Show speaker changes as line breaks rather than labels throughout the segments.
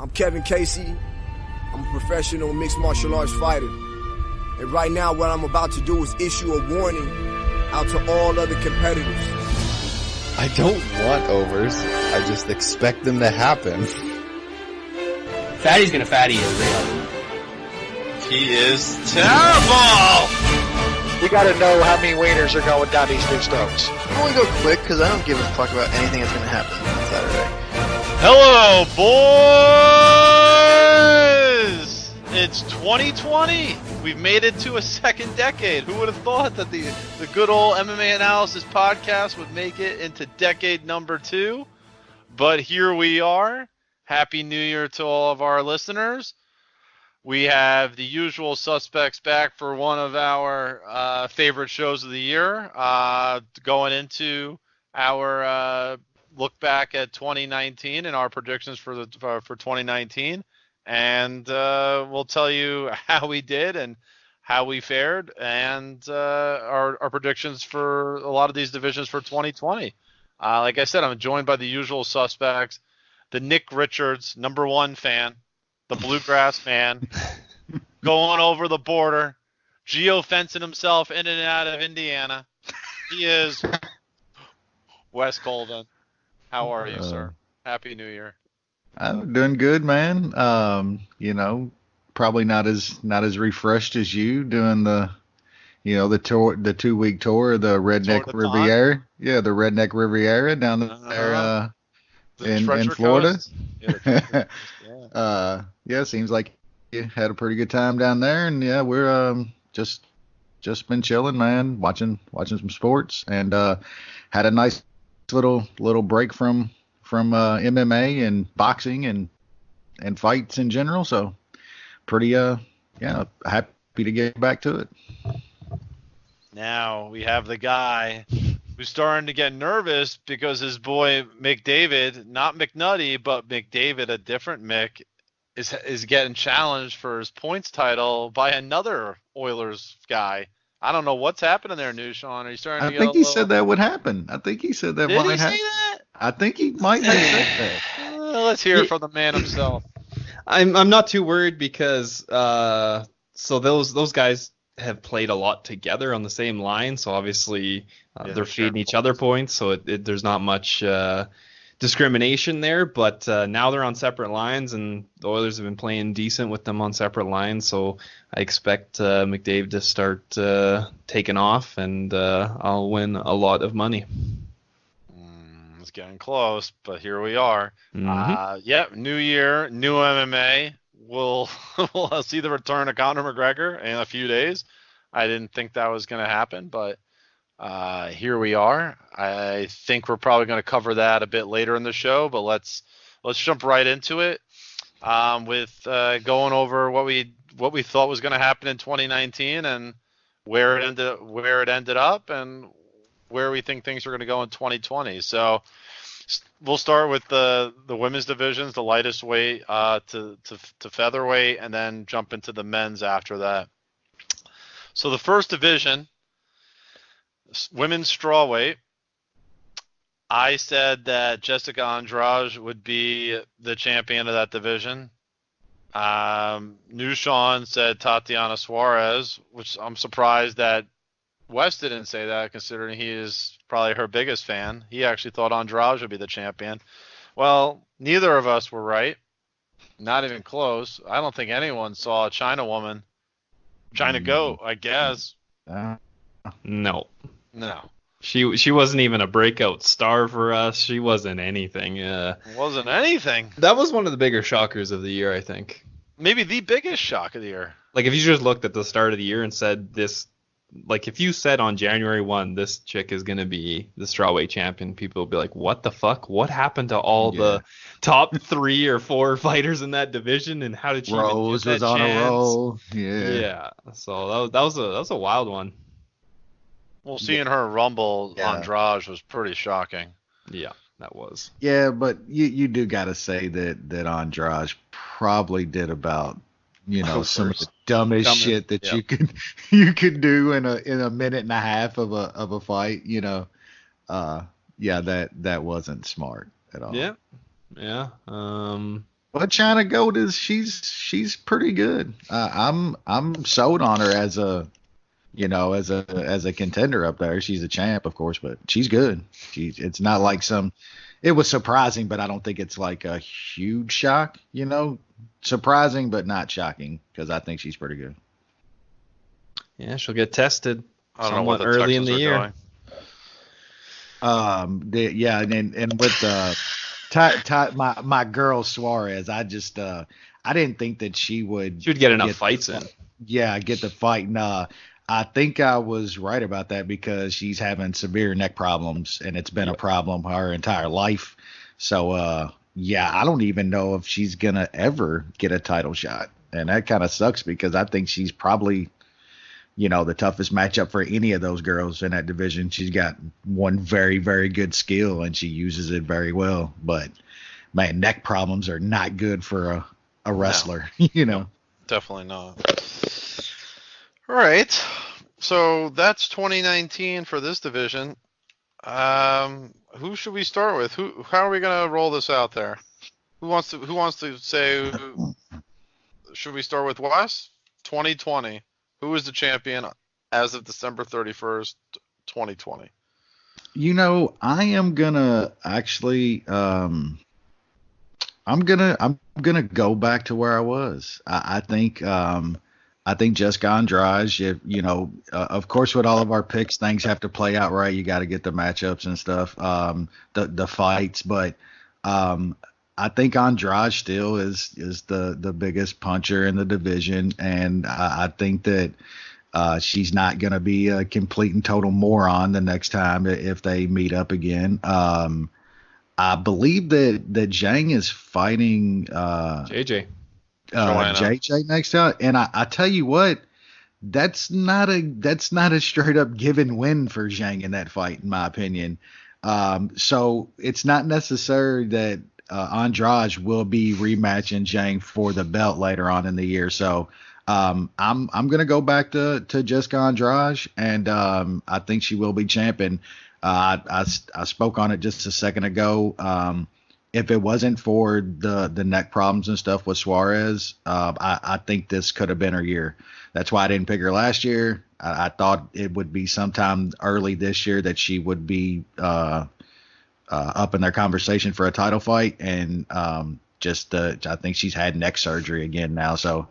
I'm Kevin Casey. I'm a professional mixed martial arts fighter. And right now what I'm about to do is issue a warning out to all other competitors.
I don't want overs. I just expect them to happen.
Fatty's gonna fatty is real.
He is terrible!
We gotta know how many wieners are going down these dudes' throats.
I'm gonna go quick because I don't give a fuck about anything that's gonna happen on Saturday.
Hello, boys! It's 2020. We've made it to a second decade. Who would have thought that the good old MMA Analysis podcast would make it into decade number 2? But here we are. Happy New Year to all of our listeners. We have the usual suspects back for one of our favorite shows of the year, going into our look back at 2019 and our predictions for 2019, and we'll tell you how we did and how we fared, and our predictions for a lot of these divisions for 2020. Like I said, I'm joined by the usual suspects, the Nick Richards #1 fan, the Bluegrass man, going over the border, geo-fencing himself in and out of Indiana. He is Wes Colvin. How are you, sir? Happy New Year.
I'm doing good, man. Probably not as refreshed as you doing the tour, the 2-week tour of the Redneck Riviera. Yeah, the Redneck Riviera down there in Florida. Yeah, seems like you had a pretty good time down there, and yeah, we're just been chilling, man, watching some sports, and had a nice little break from MMA and boxing and fights in general, so pretty happy to get back to it.
Now we have the guy who's starting to get nervous because his boy McDavid, not McNutty, but McDavid, a different Mick, is getting challenged for his points title by another Oilers guy. I don't know what's happening there, Shaun. Are you starting to get
I think he said that would happen. I think he said that might happen. Did he say that? I think he might have said that.
Let's hear it from the man himself.
I'm not too worried because so those guys have played a lot together on the same line, so obviously they're feeding each other points, so there's not much discrimination there, but now they're on separate lines, and the Oilers have been playing decent with them on separate lines, so I expect McDavid to start taking off, and I'll win a lot of money.
It's getting close, but here we are.
Mm-hmm.
New year, new MMA. We'll see the return of Conor McGregor in a few days. I didn't think that was going to happen, but here we are. I think we're probably going to cover that a bit later in the show, but let's jump right into it with going over what we thought was going to happen in 2019 and where it ended up and where we think things are going to go in 2020. So we'll start with the women's divisions, the lightest weight to featherweight, and then jump into the men's after that. So the first division, women's strawweight, I said that Jessica Andrade would be the champion of that division. Shaun said Tatiana Suarez, which I'm surprised that Wes didn't say that, considering he is probably her biggest fan. He actually thought Andrade would be the champion. Well, neither of us were right. Not even close. I don't think anyone saw a China woman. China goat, I guess.
No.
She
wasn't even a breakout star for us. She wasn't anything.
Wasn't anything.
That was one of the bigger shockers of the year, I think.
Maybe the biggest shock of the year.
Like, if you just looked at the start of the year and said this, like, if you said on January 1, this chick is going to be the strawweight champion, people would be like, what the fuck? What happened to all the top 3 or 4 fighters in that division, and how did she
Rose
even get that
was on
chance?
a roll.
Yeah. So that was a wild one.
Well, seeing her rumble Andrade was pretty shocking.
Yeah, that was.
Yeah, but you do got to say that Andrade probably did about some of the dumbest shit that you could do in a minute and a half of a fight. That wasn't smart at all.
Yeah.
Well, China Gold is she's pretty good. I'm sold on her as a as a contender up there. She's a champ, of course, but she's good. It's not like some. It was surprising, but I don't think it's like a huge shock. Surprising but not shocking because I think she's pretty good.
Yeah, she'll get tested
I don't know what
somewhat early in
Texans
the
are
year.
doing.
And with my girl Suarez, I didn't think that she would
Get enough fights in.
Yeah, get the fight. And I think I was right about that because she's having severe neck problems, and it's been a problem her entire life. So, I don't even know if she's going to ever get a title shot. And that kind of sucks because I think she's probably, the toughest matchup for any of those girls in that division. She's got one very, very good skill, and she uses it very well. But, man, neck problems are not good for a wrestler,
Definitely not. All right, so that's 2019 for this division. Who should we start with? How are we gonna roll this out there? Who wants to say? Should we start with Wes? 2020. Who is the champion as of December 31st, 2020?
I am gonna actually. I'm gonna go back to where I was. I think Jessica Andrade. Of course, with all of our picks, things have to play out right. You got to get the matchups and stuff, the fights. But I think Andrade still is the biggest puncher in the division, and I think that she's not gonna be a complete and total moron the next time if they meet up again. I believe that Zhang is fighting
JJ.
JJ next time, and I tell you what, that's not a straight up given win for Zhang in that fight, in my opinion. So it's not necessary that Andrade will be rematching Zhang for the belt later on in the year. So I'm gonna go back to Jessica Andrade, and I think she will be champion. I spoke on it just a second ago. If it wasn't for the neck problems and stuff with Suarez, I think this could have been her year. That's why I didn't pick her last year. I thought it would be sometime early this year that she would be up in their conversation for a title fight. And I think she's had neck surgery again now. So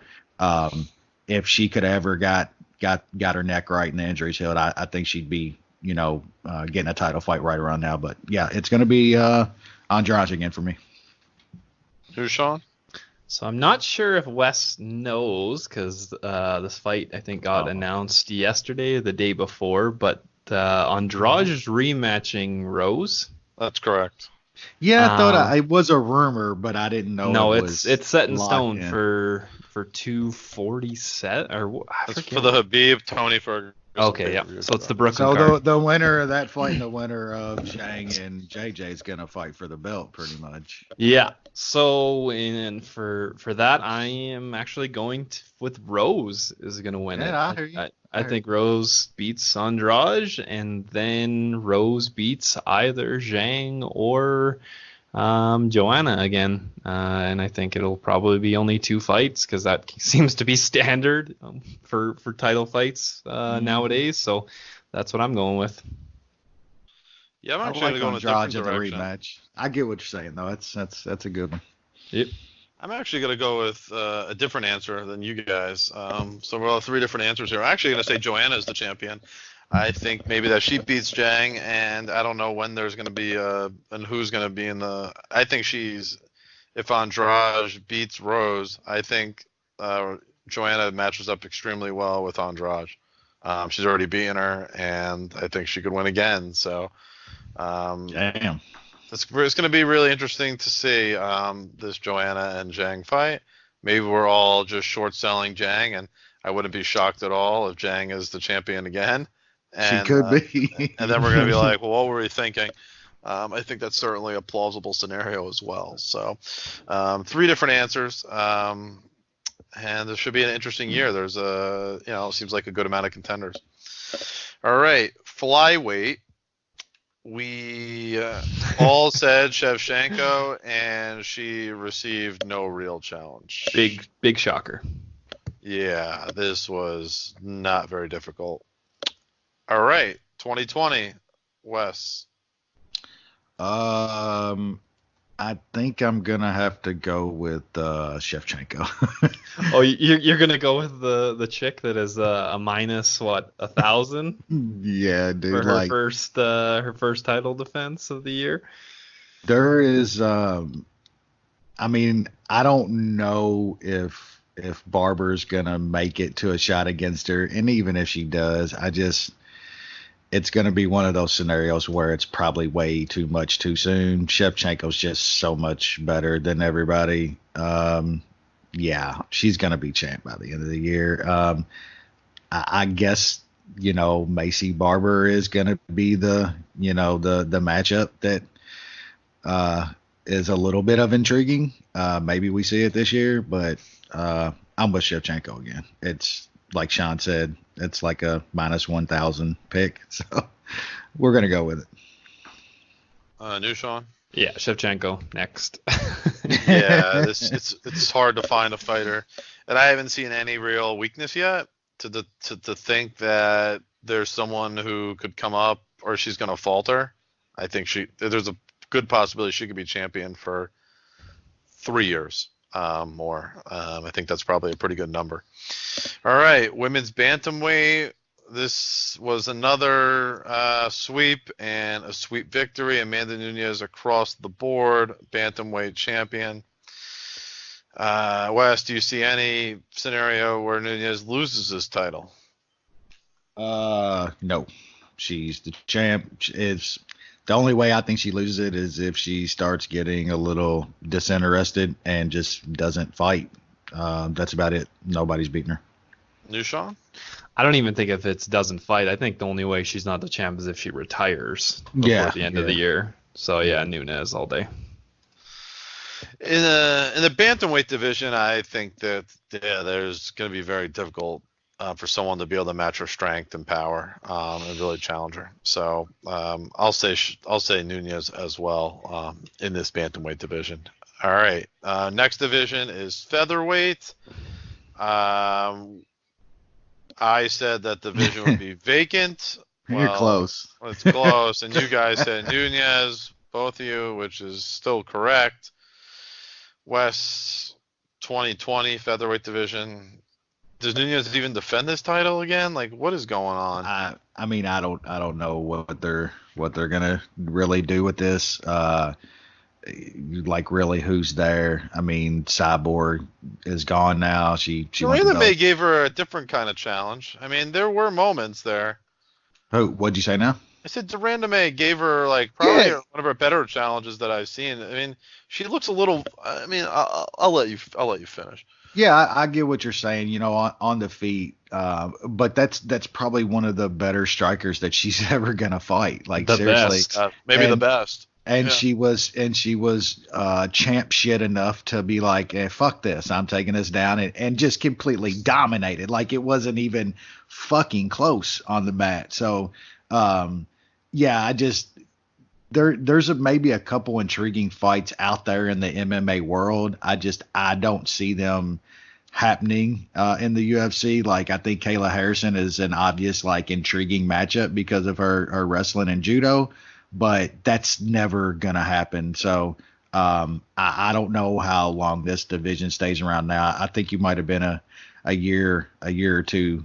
if she could ever got her neck right and the injuries healed, I think she'd be getting a title fight right around now. But yeah, it's going to be Andrade again for me.
Who's Shaun?
So I'm not sure if Wes knows because this fight I think got announced yesterday or the day before, but Andrade is rematching Rose.
That's correct.
Yeah, I thought it was a rumor, but I didn't know.
No, it's set in stone for 240 set or
That's for the Habib Tony Ferguson.
Okay, yeah. So it's the Brooklyn
So
card.
the winner of that fight and the winner of Zhang and JJ is gonna fight for the belt, pretty much.
Yeah. So and for that, I am actually going with Rose is going to win it.
I hear you.
I think Rose beats Andrade, and then Rose beats either Zhang or Joanna again. And I think it'll probably be only 2 fights because that seems to be standard for title fights nowadays. So that's what I'm going with.
Yeah, I'm actually going to go in a different direction.
Rematch. I get what you're saying, though. That's a good one.
Yep.
I'm actually going to go with a different answer than you guys. So we'll have 3 different answers here. I'm actually going to say Joanna is the champion. I think maybe that she beats Zhang, and I don't know when there's going to be and who's going to be in the. I think if Andrade beats Rose, I think Joanna matches up extremely well with Andrade. She's already beaten her, and I think she could win again. So.
Damn.
It's going to be really interesting to see this Joanna and Zhang fight. Maybe we're all just short selling Zhang, and I wouldn't be shocked at all if Zhang is the champion again. And,
she could be.
And then we're going to be like, well, what were we thinking? I think that's certainly a plausible scenario as well. So 3 different answers. And this should be an interesting year. There's it seems like a good amount of contenders. All right. Flyweight. We all said Shevchenko, and she received no real challenge.
Big shocker.
Yeah, this was not very difficult. All right, 2020, Wes.
I think I'm gonna have to go with Shevchenko.
Oh, you're gonna go with the chick that is a minus 1,000
Yeah, dude.
for her
Like
first title defense of the year.
there is, I mean, I don't know if Barber's gonna make it to a shot against her, and even if she does, it's going to be one of those scenarios where it's probably way too much too soon. Shevchenko's just so much better than everybody. Yeah, she's going to be champ by the end of the year. I guess, Macy Barber is going to be the matchup that is a little bit of intriguing. Maybe we see it this year, but I'm with Shevchenko again. It's like Shaun said, it's like a minus 1,000 pick. So we're going to go with it.
New Shaun?
Yeah, Shevchenko next.
Yeah, it's hard to find a fighter. And I haven't seen any real weakness yet to think that there's someone who could come up or she's going to falter. I think there's a good possibility she could be champion for 3 years. More. I think that's probably a pretty good number. All right, women's bantamweight. This was another sweep and a sweep victory. Amanda Nunes across the board, bantamweight champion. Wes, do you see any scenario where Nunes loses this title?
No. She's the champ. The only way I think she loses it is if she starts getting a little disinterested and just doesn't fight. That's about it. Nobody's beating her.
New Shaun?
I don't even think if it doesn't fight. I think the only way she's not the champ is if she retires before the end of the year. So yeah, Nunes all day.
In the bantamweight division, I think that there's going to be very difficult for someone to be able to match her strength and power and really challenge her. So I'll say Nunes as well in this bantamweight division. All right, next division is featherweight. I said that division would be vacant.
You're close.
It's close, and you guys said Nunes, both of you, which is still correct. Wes, 2020 featherweight division. Does Nunes even defend this title again? Like, what is going on?
I mean, I don't know what they're gonna really do with this. Like, really, who's there? I mean, Cyborg is gone now. She
Miranda May gave her a different kind of challenge. I mean, there were moments there.
What'd you say now?
I said Duranda May gave her probably one of her better challenges that I've seen. I mean, she looks a little. I mean, I'll let you finish.
Yeah, I get what you're saying. On the feet, but that's probably one of the better strikers that she's ever gonna fight. Like,
the
seriously,
best.
Maybe the best.
And she was champ shit enough to be like, fuck this, I'm taking this down, and just completely dominated. Like, it wasn't even fucking close on the mat. So, yeah, there's maybe a couple intriguing fights out there in the MMA world. I don't see them happening in the UFC. Like, I think Kayla Harrison is an obvious, intriguing matchup because of her wrestling and judo. But that's never going to happen. So I don't know how long this division stays around now. I think you might have been a year or two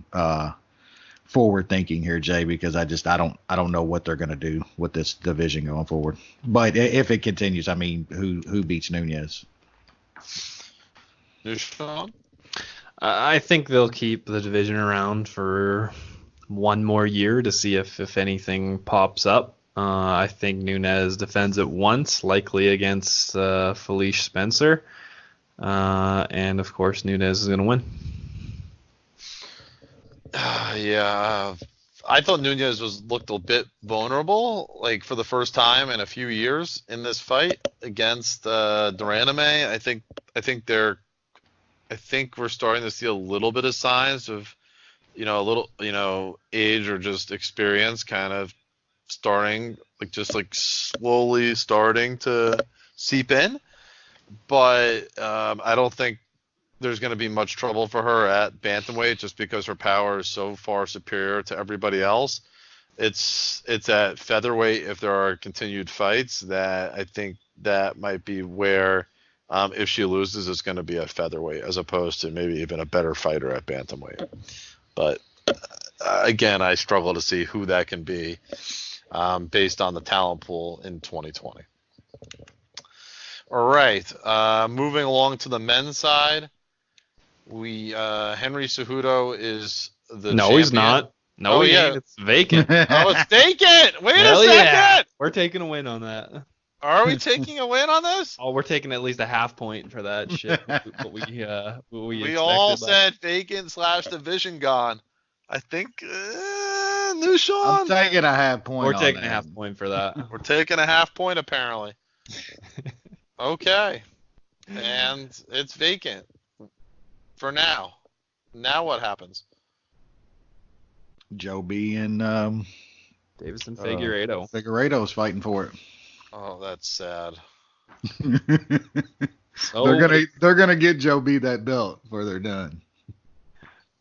forward thinking here, Jay, because I don't know what they're going to do with this division going forward. But if it continues, I mean, who beats Nunes?
I think they'll keep the division around for one more year to see if anything pops up. I think Nunes defends it once, likely against Felice Spencer. And, of course, Nunes is going to win.
Yeah. I thought Nunes looked a bit vulnerable, for the first time in a few years in this fight against Duraname. I think we're starting to see a little bit of signs of, a little, age or just experience kind of starting like slowly starting to seep in. But I don't think there's going to be much trouble for her at bantamweight just because her power is so far superior to everybody else. It's at featherweight, if there are continued fights, that I think that might be where, if she loses, it's going to be at featherweight as opposed to maybe even a better fighter at bantamweight. But again, I struggle to see who that can be based on the talent pool in 2020. All right, moving along to the men's side, Henry Cejudo is the champion.
No, he's not. No, he ain't. It's vacant.
Oh, it's vacant. Wait
Hell
a second.
Yeah. We're taking a win on that.
Are we taking a win on this?
Oh, we're taking at least a half point for that shit.
We all said vacant / division gone. I think new Shaun.
I'm taking a half point.
We're taking a half point for that.
We're taking a half point apparently. Okay. And it's vacant for now. Now what happens?
Joe B and
Davison Figueiredo.
Figueiredo's fighting for it.
Oh, that's sad.
So
they're gonna get Joe B that belt before they're done.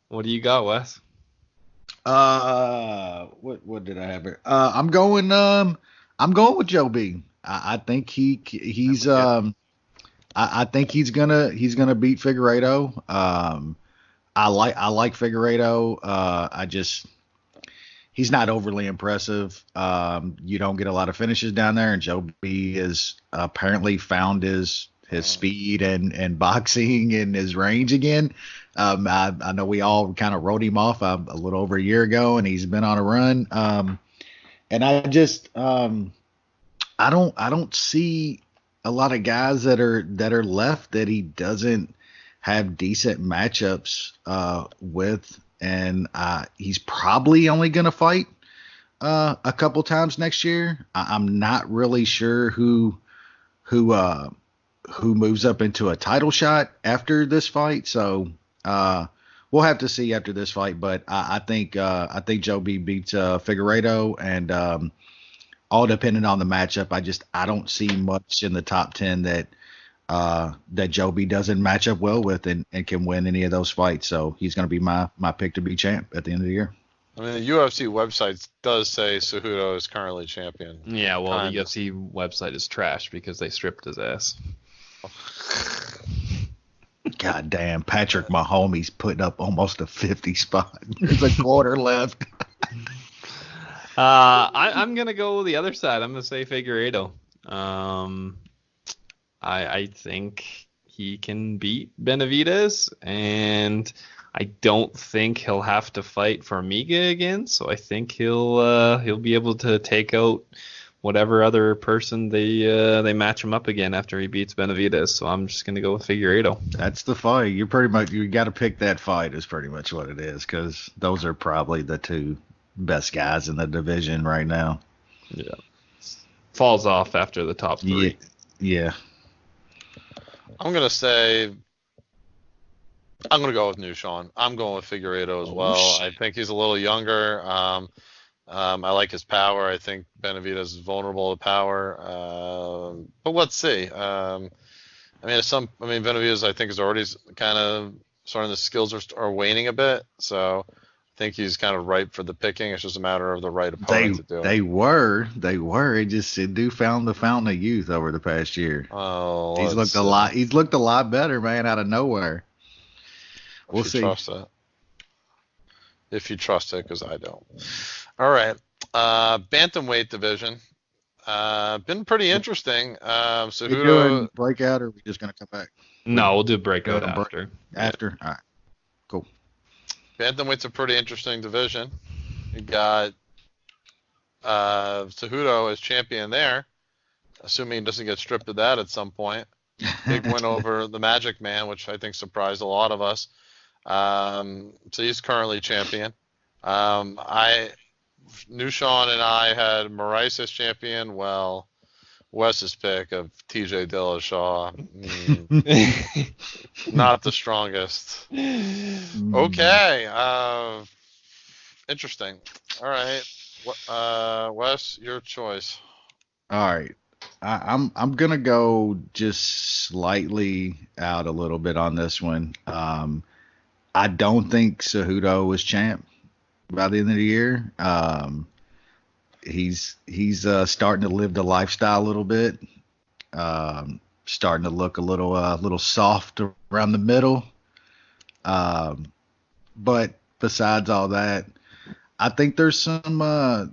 What do you got, Wes?
What did I have here? I'm going with Joe B. I think he's I think he's gonna beat Figueiredo. I like Figueiredo. He's not overly impressive. You don't get a lot of finishes down there, and Joe B has apparently found his speed and boxing and his range again. I know we all kind of wrote him off a little over a year ago, and he's been on a run. And I just I don't see a lot of guys that are left that he doesn't have decent matchups with. And he's probably only going to fight a couple times next year. I'm not really sure who moves up into a title shot after this fight. So we'll have to see after this fight. But I think Joe B beats Figueiredo, and all depending on the matchup. I don't see much in the top 10 that Joe B doesn't match up well with and can win any of those fights. So he's going to be my pick to be champ at the end of the year.
I mean, the UFC website does say Cejudo is currently champion.
Yeah, well, the UFC website is trash because they stripped his ass.
God damn, Patrick Mahomes putting up almost a 50 spot. There's a quarter left.
I'm going to go the other side. I'm going to say Figueiredo. I think he can beat Benavidez, and I don't think he'll have to fight for Miga again. So I think he'll be able to take out whatever other person they match him up again after he beats Benavidez. So I'm just gonna go with Figueiredo.
That's the fight. You got to pick that fight. Is pretty much what it is, because those are probably the two best guys in the division right now.
Yeah, falls off after the top three.
Yeah.
I'm going to go with new Shaun. I'm going with Figueiredo as well. I think he's a little younger. I like his power. I think Benavidez is vulnerable to power. But let's see. Benavidez, I think, is already kind of starting, the skills are waning a bit. So I think he's kind of ripe for the picking. It's just a matter of the right opponent to do it. They
were. It found the fountain of youth over the past year.
Oh,
he's looked a lot better, man, out of nowhere. We'll see.
If you trust it, because I don't. All right, bantamweight division. Been pretty interesting. So
we doing breakout, or are we just gonna come back?
No, we'll do breakout after.
After, all right, cool.
Bantamweight's a pretty interesting division. You got Cejudo as champion there, assuming he doesn't get stripped of that at some point. Big win over the Magic Man, which I think surprised a lot of us. So he's currently champion. New Shaun and I had Moraes as champion. Well, Wes's pick of TJ Dillashaw, not the strongest. Okay, interesting. All right, Wes, your choice.
All right. I'm gonna go just slightly out a little bit on this one. I don't think Cejudo is champ by the end of the year. He's starting to live the lifestyle a little bit. Starting to look a little soft around the middle. But besides all that, I think there's some bad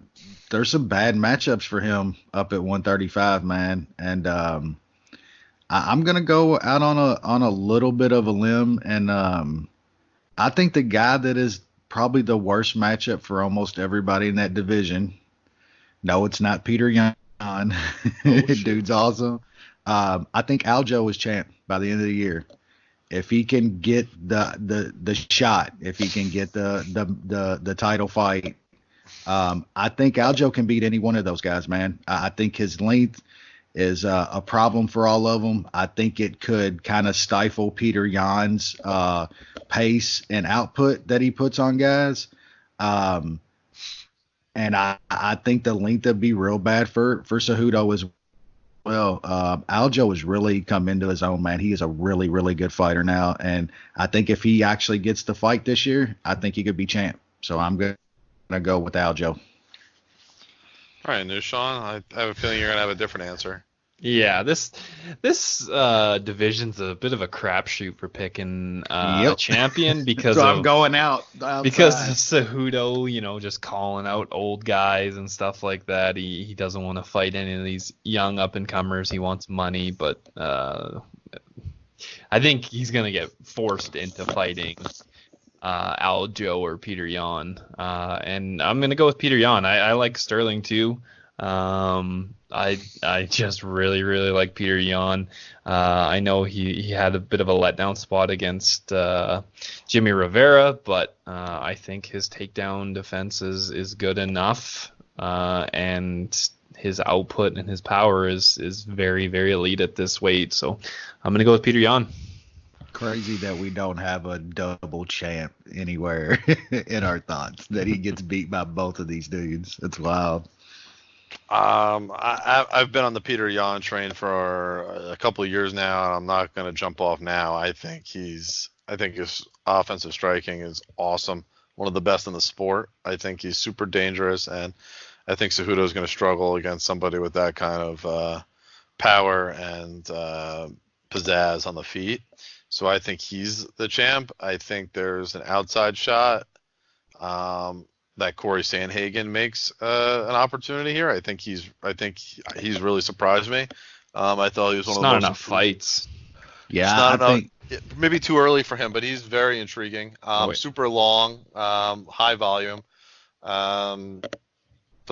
matchups for him up at 135, man. And I'm gonna go out on a little bit of a limb, and I think the guy that is probably the worst matchup for almost everybody in that division. No, it's not Peter Yan. Dude's awesome. I think Aljo is champ by the end of the year. If he can get the shot, if he can get the title fight, I think Aljo can beat any one of those guys, man. I think his length is a problem for all of them. I think it could kind of stifle Peter Yan's pace and output that he puts on guys. And I think the length would be real bad for Cejudo as well. Aljo has really come into his own, man. He is a really, really good fighter now. And I think if he actually gets the fight this year, I think he could be champ. So I'm going to go with Aljo.
All right, new Sean. I have a feeling you're going to have a different answer.
Yeah, this division's a bit of a crapshoot for picking a champion because
so I'm going out
because of Cejudo, just calling out old guys and stuff like that. He doesn't want to fight any of these young up and comers. He wants money, but I think he's gonna get forced into fighting Aljo or Peter Yan, and I'm gonna go with Peter Yan. I like Sterling too. I just really, really like Peter Yan. I know he had a bit of a letdown spot against Jimmy Rivera, but I think his takedown defense is good enough, and his output and his power is very, very elite at this weight. So I'm gonna go with Peter Yan.
Crazy that we don't have a double champ anywhere in our thoughts, that he gets beat by both of these dudes. It's wild.
I've been on the Peter Yan train for a couple of years now, and I'm not going to jump off now. I think his offensive striking is awesome, one of the best in the sport. I think he's super dangerous, and I think Cejudo is going to struggle against somebody with that kind of power and pizzazz on the feet. So I think he's the champ. I think there's an outside shot that Corey Sandhagen makes an opportunity here. I think he's really surprised me. I thought he was one of the most
not enough fights.
Yeah, think
maybe too early for him, but he's very intriguing. Super long, high volume. But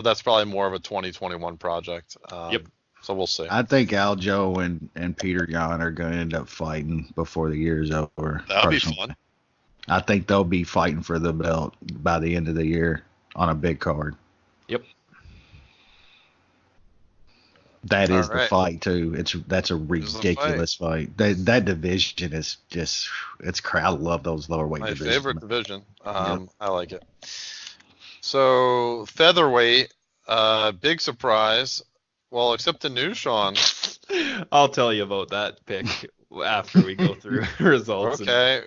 that's probably more of a 2021 project.
Yep.
So we'll see.
I think Aljo and Peter Yan are going to end up fighting before the year's over.
That'll be fun.
I think they'll be fighting for the belt by the end of the year on a big card.
Yep.
That is the fight too. That's a ridiculous fight. That division is just I love those lower weight divisions.
My favorite division. I like it. So featherweight, big surprise. Well, except the new Sean.
I'll tell you about that pick after we go through results.
Okay.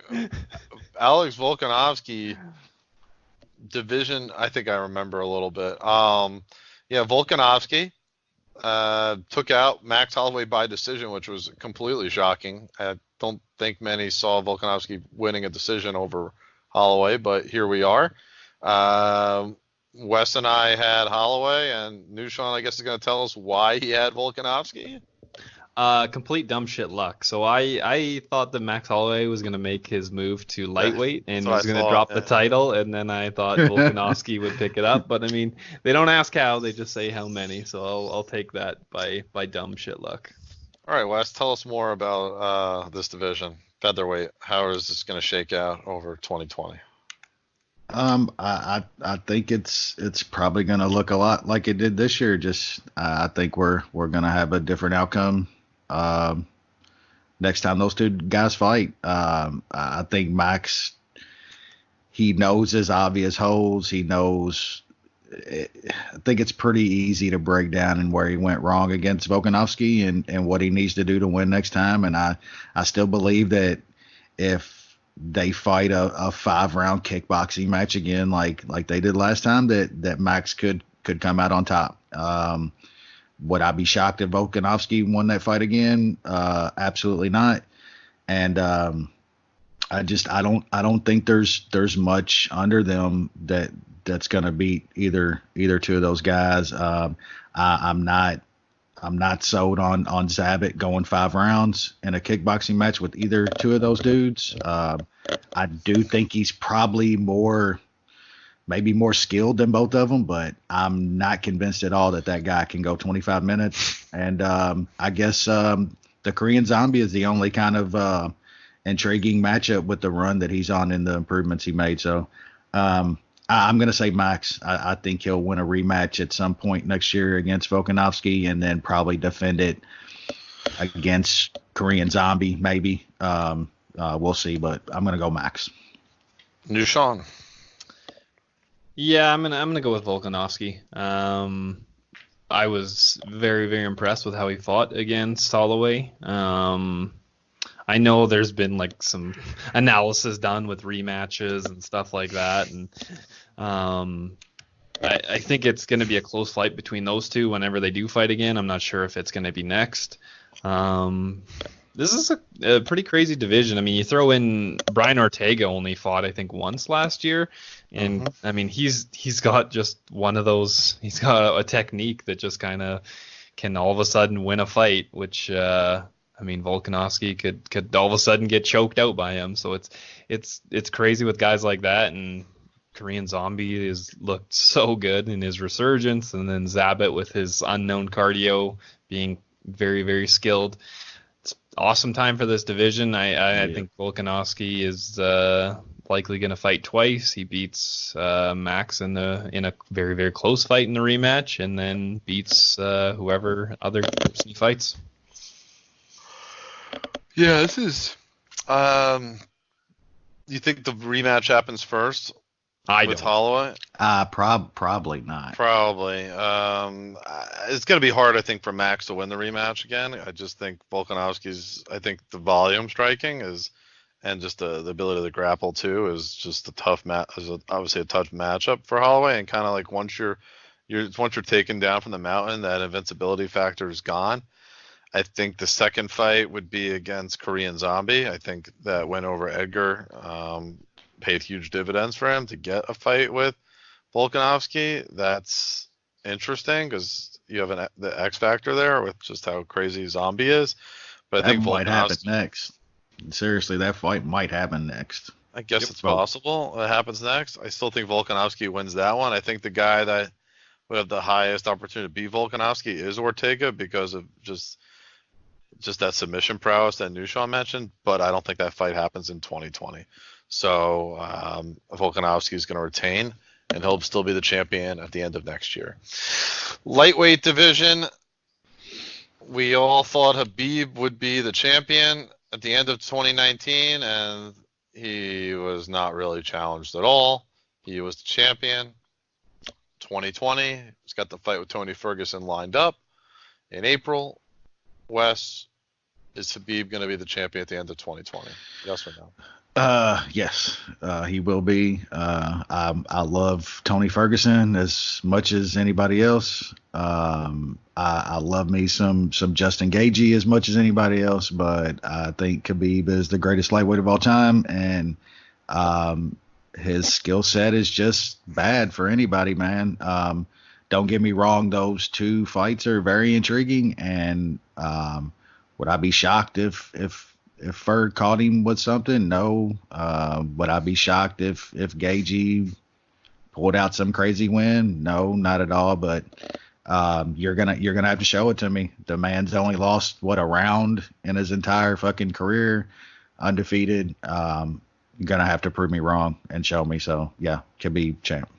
Alex Volkanovski division, I think I remember a little bit. Volkanovski took out Max Holloway by decision, which was completely shocking. I don't think many saw Volkanovski winning a decision over Holloway, but here we are. Wes and I had Holloway, and new Sean, I guess, is going to tell us why he had Volkanovski.
Complete dumb shit luck. So I thought that Max Holloway was going to make his move to lightweight and was going to drop the title, and then I thought Volkanovski would pick it up. But I mean, they don't ask how, they just say how many. So I'll take that by dumb shit luck.
All right, Wes, tell us more about this division, featherweight. How is this going to shake out over 2020?
I think it's probably going to look a lot like it did this year. Just I think we're going to have a different outcome next time those two guys fight. I think Max, he knows his obvious holes. He knows I think it's pretty easy to break down and where he went wrong against Volkanovski and what he needs to do to win next time. And I still believe that if they fight a 5-round kickboxing match again, like they did last time, that Max could come out on top. Would I be shocked if Volkanovski won that fight again? Absolutely not. And I don't think there's much under them that's going to beat either two of those guys. I'm not sold on Zabit going 5 rounds in a kickboxing match with either two of those dudes. I do think he's probably maybe more skilled than both of them, but I'm not convinced at all that guy can go 25 minutes. And I guess the Korean Zombie is the only kind of intriguing matchup with the run that he's on and the improvements he made. So I'm going to say Max. I think he'll win a rematch at some point next year against Volkanovski and then probably defend it against Korean Zombie, maybe. We'll see, but I'm going to go Max.
New Shaun.
Yeah, I'm gonna go with Volkanovski. I was very, very impressed with how he fought against Holloway. I know there's been like some analysis done with rematches and stuff like that, and I think it's going to be a close fight between those two whenever they do fight again. I'm not sure if it's going to be next. This is a pretty crazy division. I mean, you throw in Brian Ortega only fought, I think, once last year. And, I mean, he's got just one of those. He's got a technique that just kind of can all of a sudden win a fight, which, I mean, Volkanovski could all of a sudden get choked out by him. So it's crazy with guys like that. And Korean Zombie has looked so good in his resurgence. And then Zabit with his unknown cardio being very, very skilled. Awesome time for this division. I think Volkanovski is likely going to fight twice. He beats Max in a very, very close fight in the rematch, and then beats whoever other person he fights.
Yeah, this is. You think the rematch happens first? With Holloway?
Probably not.
Probably. It's going to be hard, I think, for Max to win the rematch again. I just think Volkanovski's. I think the volume striking is, and just the ability to grapple too, is just a tough obviously a tough matchup for Holloway. And kind of like once you're taken down from the mountain, that invincibility factor is gone. I think the second fight would be against Korean Zombie. I think that win over Edgar paid huge dividends for him to get a fight with Volkanovski. That's interesting because you have the X factor there with just how crazy Zombie is. But I think
might happen next. Seriously, that fight might happen next.
I guess it's possible it happens next. I still think Volkanovski wins that one. I think the guy that would have the highest opportunity to beat Volkanovski is Ortega because of just that submission prowess that Nushan mentioned. But I don't think that fight happens in 2020. So Volkanovski is going to retain, and he'll still be the champion at the end of next year. Lightweight division, we all thought Khabib would be the champion at the end of 2019, and he was not really challenged at all. He was the champion. 2020, he's got the fight with Tony Ferguson lined up in April. Wes, is Khabib going to be the champion at the end of 2020? Yes or no?
Yes, he will be. I love Tony Ferguson as much as anybody else. I love me some Justin Gaethje as much as anybody else, but I think Khabib is the greatest lightweight of all time, and his skill set is just bad for anybody, man. Don't get me wrong; those two fights are very intriguing, and would I be shocked if Ferg caught him with something? No. Would I be shocked if Gaethje pulled out some crazy win? No, not at all. But you're gonna have to show it to me. The man's only lost a round in his entire fucking career, undefeated. You're gonna have to prove me wrong and show me. So yeah, Khabib champ.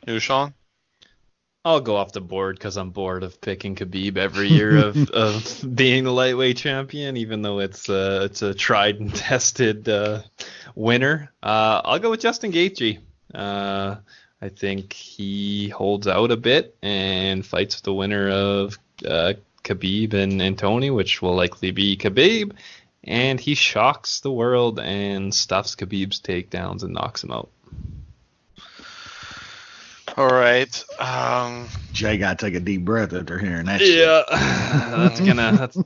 You, Shaun?
I'll go off the board because I'm bored of picking Khabib every year of being the lightweight champion, even though it's a tried and tested winner. I'll go with Justin Gaethje. I I think he holds out a bit and fights the winner of Khabib and Tony, which will likely be Khabib. And he shocks the world and stuffs Khabib's takedowns and knocks him out.
All right.
Jay got to take a deep breath after hearing that.
Yeah,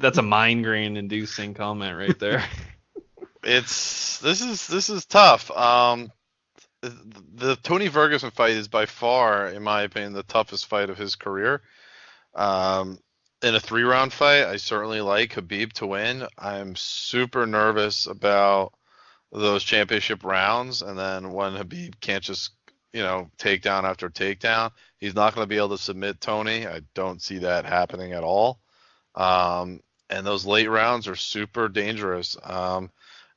that's a migraine inducing comment right there.
This is tough. The Tony Ferguson fight is by far, in my opinion, the toughest fight of his career. In a 3-round fight, I certainly like Khabib to win. I'm super nervous about those championship rounds, and then when Khabib can't just, takedown after takedown, he's not going to be able to submit Tony. I don't see that happening at all. And those late rounds are super dangerous. I'm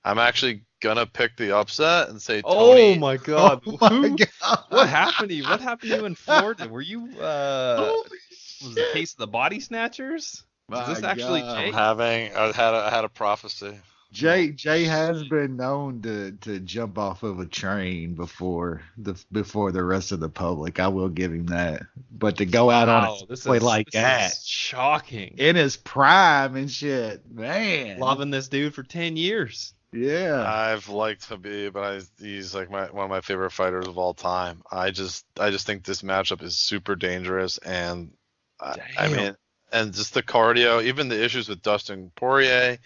actually gonna pick the upset and say Tony.
Oh my god!
Oh my God.
What happened to you? What happened to you in Florida? Were you was it a case of the body snatchers? Is this actually Jay?
I had a prophecy.
Jay has been known to jump off of a train before the rest of the public. I will give him that. But to go out on a play like that,
shocking.
in his prime and shit, man.
Loving this dude for 10 years.
Yeah.
I've liked Khabib, but he's like one of my favorite fighters of all time. I just think this matchup is super dangerous, and I mean, and just the cardio, even the issues with Dustin Poirier.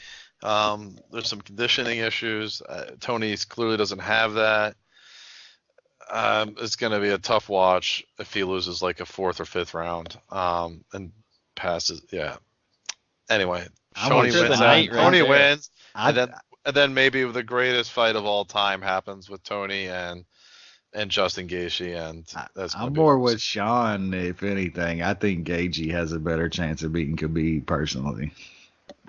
There's some conditioning issues. Tony clearly doesn't have that. It's going to be a tough watch if he loses like a 4th or 5th round and passes. Yeah. Anyway, Tony wins. And then maybe the greatest fight of all time happens with Tony and Justin Gaethje, and
I'm more with Shaun. If anything, I think Gaethje has a better chance of beating Khabib personally.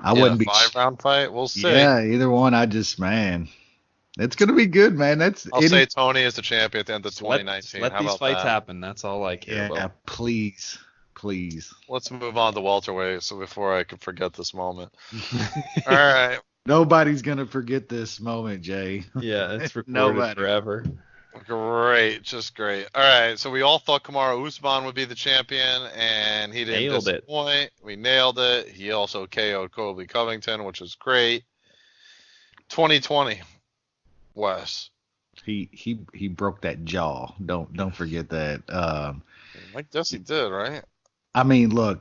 I wouldn't be
5-round fight. We'll see.
Yeah, either one. It's gonna be good, man.
I'll say Tony is the champion at the end of 2019.
Let these fights happen. That's all I care about.
Yeah, please.
Let's move on to welterweight. So before I can forget this moment. All right.
Nobody's gonna forget this moment, Jay.
Yeah, it's recorded forever.
Great, just great. All right, so we all thought Kamaru Usman would be the champion, and he didn't disappoint. We nailed it. He also KO'd Colby Covington, which is great. 2020, Wes.
He broke that jaw. Don't forget that.
I guess he did, right?
I mean, look,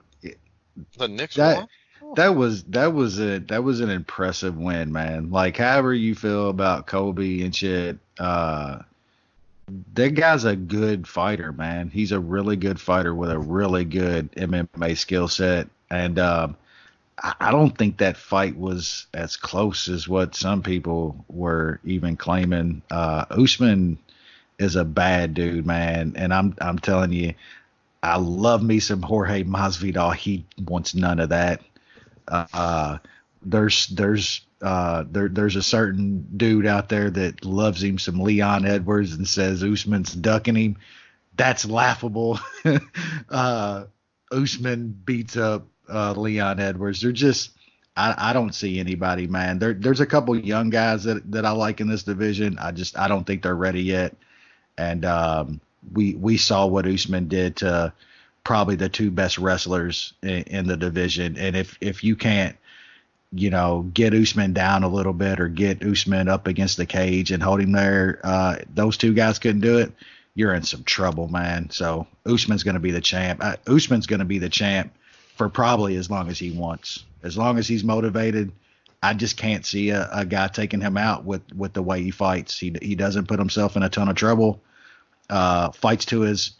the Knicks won.
That was an impressive win, man. Like, however you feel about Kobe and shit, that guy's a good fighter, man. He's a really good fighter with a really good MMA skill set, and I don't think that fight was as close as what some people were even claiming. Usman is a bad dude, man, and I'm telling you, I love me some Jorge Masvidal. He wants none of that. There's a certain dude out there that loves him some Leon Edwards and says Usman's ducking him. That's laughable. Usman beats up Leon Edwards. They're just I don't see anybody, man. There's a couple young guys that I like in this division. I don't think they're ready yet. And we saw what Usman did to probably the 2 best wrestlers in the division. And if you can't, get Usman down a little bit or get Usman up against the cage and hold him there, those 2 guys couldn't do it, you're in some trouble, man. So Usman's going to be the champ. Usman's going to be the champ for probably as long as he wants. As long as he's motivated, I just can't see a guy taking him out with the way he fights. He doesn't put himself in a ton of trouble. Fights to his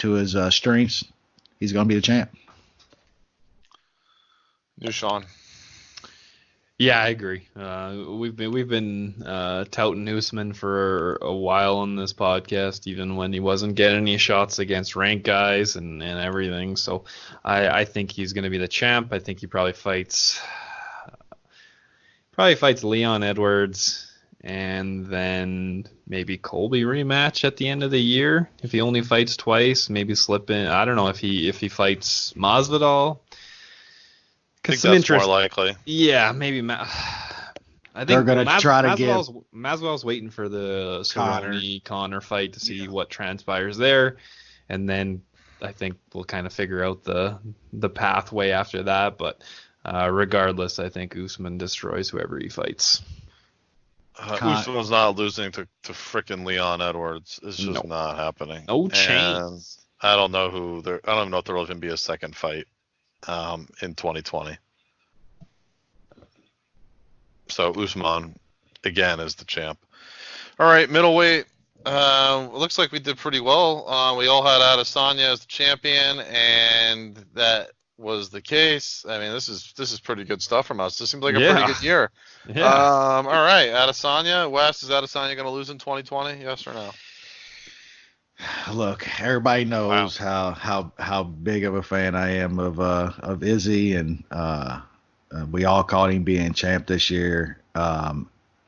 strengths. He's going to be the champ.
New Shaun.
Yeah, I agree. We've been touting Usman for a while on this podcast, even when he wasn't getting any shots against ranked guys and everything. So I think he's going to be the champ. I think he probably fights Leon Edwards, and then maybe Colby rematch at the end of the year. If he only fights twice, maybe slip in. I don't know if he fights Masvidal.
I think that's more likely.
Yeah, maybe. I think
they're going to try to get.
Masvidal's waiting for the Cerrone Connor fight to see what transpires there, and then I think we'll kind of figure out the pathway after that. But regardless, I think Usman destroys whoever he fights.
Usman's not losing to frickin' Leon Edwards. It's just not happening.
No
And
chance.
I don't know I don't even know if there will even be a second fight in 2020. So Usman again is the champ. All right, middleweight. It looks like we did pretty well. We all had Adesanya as the champion, and that was the case. I mean, this is pretty good stuff from us. This seems like a pretty good year.
Yeah.
All right, Adesanya. Wes, is Adesanya going to lose in 2020? Yes or no?
Look, everybody knows how big of a fan I am of Izzy, and we all called him being champ this year.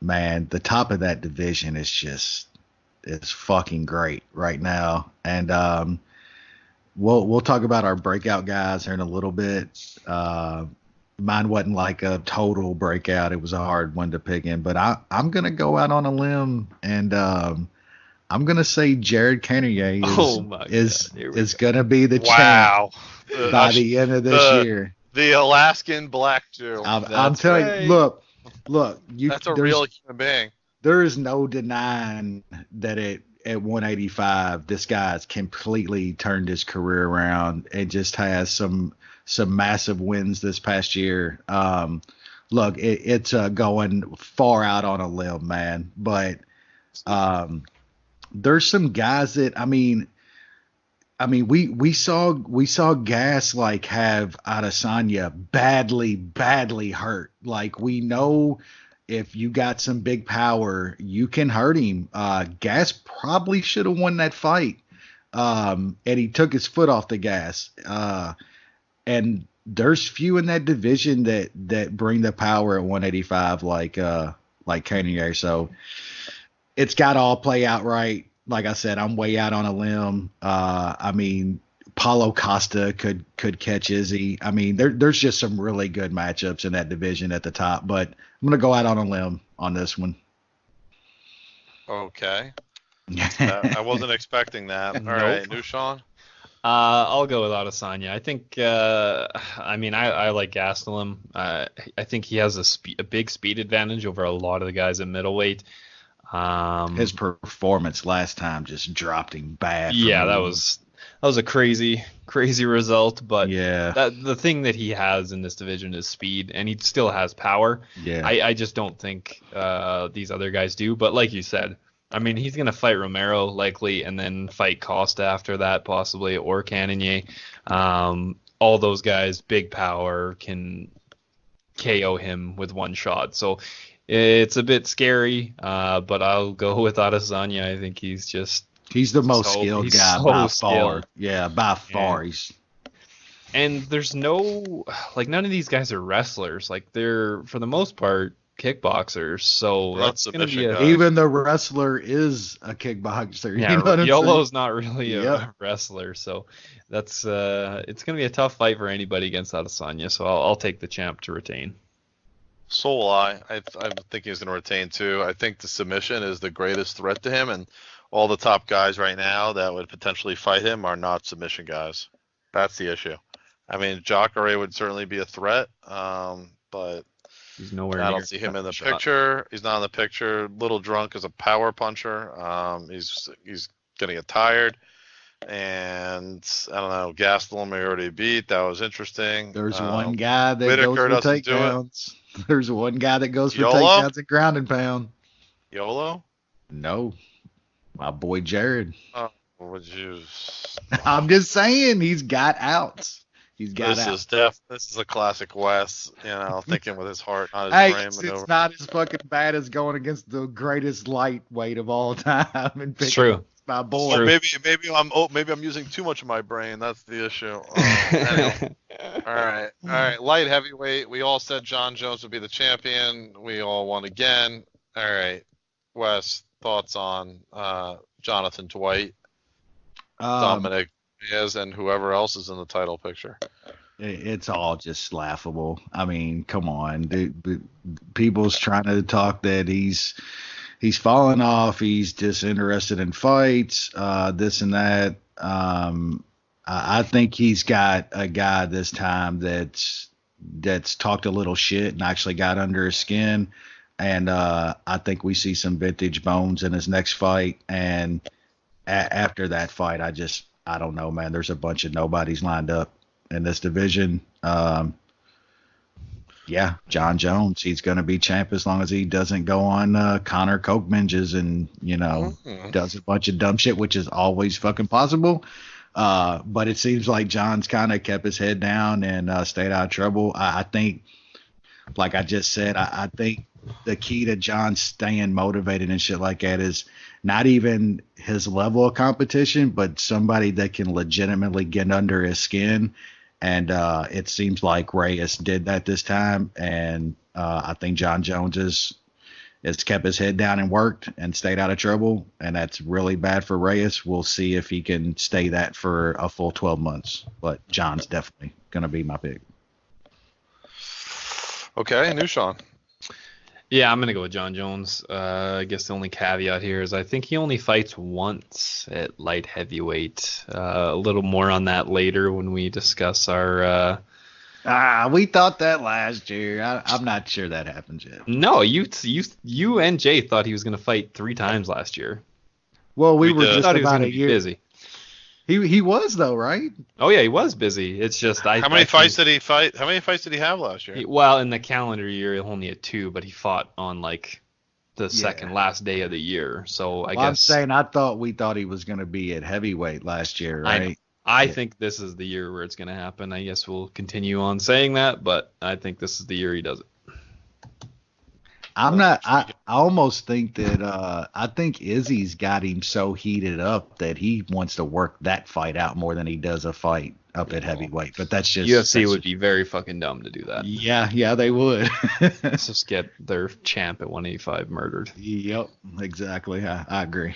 Man, the top of that division is fucking great right now, and we'll talk about our breakout guys here in a little bit. Mine wasn't like a total breakout; it was a hard one to pick in, but I'm gonna go out on a limb and. I'm gonna say Jared Cannonier is gonna be the champ by the end of this year.
The Alaskan Black Jew.
I'm telling you, look,
that's a real human being.
There is no denying that at 185, this guy's completely turned his career around and just has some massive wins this past year. Look, it's going far out on a limb, man, but there's some guys that we saw Gas like have Adesanya badly hurt. Like, we know if you got some big power, you can hurt him. Gas probably should have won that fight, and he took his foot off the gas. And there's few in that division that bring the power at 185 like Cannonier. So it's got to all play out right. Like I said, I'm way out on a limb. Paulo Costa could catch Izzy. I mean, there's just some really good matchups in that division at the top, but I'm going to go out on a limb on this one.
Okay. I wasn't expecting that. All right, new Shaun?
I'll go with Adesanya. I think, I like Gastelum. I think he has a big speed advantage over a lot of the guys at middleweight.
His performance last time just dropped him bad.
Yeah, that was a crazy result. But
yeah,
the thing that he has in this division is speed, and he still has power.
Yeah,
I just don't think these other guys do. But like you said, I mean, he's gonna fight Romero likely, and then fight Costa after that possibly, or Cannonier. All those guys, big power, can KO him with one shot. So it's a bit scary, but I'll go with Adesanya. I think he's
the most skilled guy by far. Yeah, by far.
And there's none of these guys are wrestlers. Like, they're, for the most part, kickboxers. So that's going to be
even the wrestler is a kickboxer.
Yeah,
you know what I'm
Yolo's not really a wrestler. So that's it's going to be a tough fight for anybody against Adesanya. So I'll take the champ to retain.
So will I. I think he's going to retain too. I think the submission is the greatest threat to him, and all the top guys right now that would potentially fight him are not submission guys. That's the issue. I mean, Jacare would certainly be a threat, but
he's nowhere.
I don't see him in the picture. He's not in the picture. Little Drunk is a power puncher. He's going to get tired. And I don't know, Gastelum we already beat. That was interesting.
There's one guy that
Whitaker
goes for takedowns. There's one guy that goes for
YOLO?
takedowns and ground and pound.
YOLO?
No, my boy Jared.
Oh, would you?
I'm just saying, he's got outs. He's got outs.
This is a classic Wes. Thinking with his heart, not his brain.
It's not as fucking bad as going against the greatest lightweight of all time and picking.
It's true.
My boy.
Well, maybe I'm using too much of my brain. That's the issue. Anyway. All right. Light heavyweight. We all said John Jones would be the champion. We all won again. All right. Wes, thoughts on Jonathan Dwight, Dominic Diaz, and whoever else is in the title picture?
It's all just laughable. I mean, come on. People's trying to talk that he's he's fallen off. He's disinterested in fights, this and that. I think he's got a guy this time that's talked a little shit and actually got under his skin. And I think we see some vintage bones in his next fight. And after that fight, I don't know, man. There's a bunch of nobodies lined up in this division. Yeah, John Jones, he's going to be champ as long as he doesn't go on Connor Coke binges and, does a bunch of dumb shit, which is always fucking possible. But it seems like John's kind of kept his head down and stayed out of trouble. I think, like I just said, I think the key to John staying motivated and shit like that is not even his level of competition, but somebody that can legitimately get under his skin. And it seems like Reyes did that this time. And I think John Jones has kept his head down and worked and stayed out of trouble. And that's really bad for Reyes. We'll see if he can stay that for a full 12 months. But John's definitely going to be my pick.
Okay, new Shaun.
Yeah, I'm going to go with John Jones. I guess the only caveat here is I think he only fights once at light heavyweight. A little more on that later when we discuss our...
we thought that last year. I'm not sure that happens yet.
No, you and Jay thought he was going to fight 3 times last year.
Well, we were
just
just
about
a year
busy.
He was though, right?
Oh yeah, he was busy. It's just
How many fights did he fight? How many fights did he have last year?
Well, in the calendar year, he only had 2, but he fought on like the second last day of the year. So I guess
I'm saying we thought he was going to be at heavyweight last year, right?
I think this is the year where it's going to happen. I guess we'll continue on saying that, but I think this is the year he does it.
I almost think that I think Izzy's got him so heated up that he wants to work that fight out more than he does a fight up at heavyweight. But that's just
UFC would be very fucking dumb to do that.
Yeah, they would.
Let's just get their champ at 185 murdered.
Yep, exactly. I agree.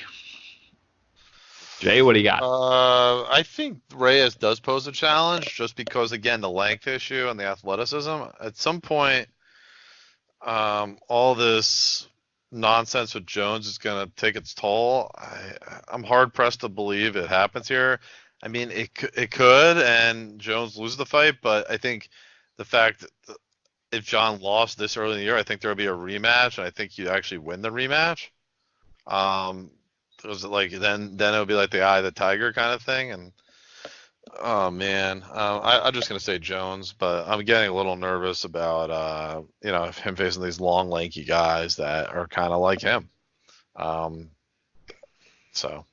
Jay, what do you got?
I think Reyes does pose a challenge just because, again, the length issue and the athleticism. At some point, all this nonsense with Jones is going to take its toll. I'm hard pressed to believe it happens here. I mean, it could, and Jones loses the fight, but I think the fact that if John lost this early in the year, I think there will be a rematch, and I think you actually win the rematch. Was it like then it'll be like the eye of the tiger kind of thing, and oh man, I'm just gonna say Jones, but I'm getting a little nervous about him facing these long, lanky guys that are kind of like him. So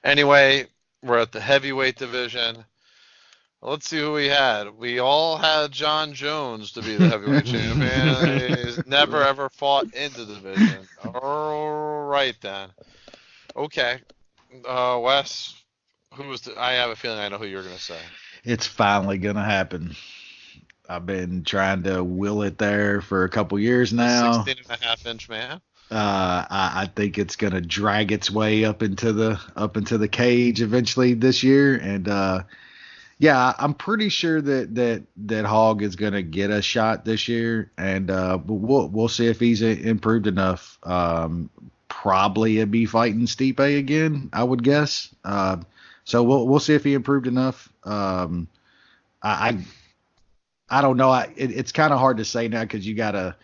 anyway, we're at the heavyweight division. Let's see who we had. We all had John Jones to be the heavyweight champion. He's never ever fought in the division. All right then. Okay, Wes. I have a feeling I know who you're going to say.
It's finally going to happen. I've been trying to will it there for a couple years now.
16.5-inch man.
I think it's going to drag its way up into the cage eventually this year, and I'm pretty sure that Hogg is going to get a shot this year, and but we'll see if he's improved enough. Probably it'd be fighting Stipe again, I would guess. So we'll see if he improved enough. I don't know. It's kind of hard to say now because you gotta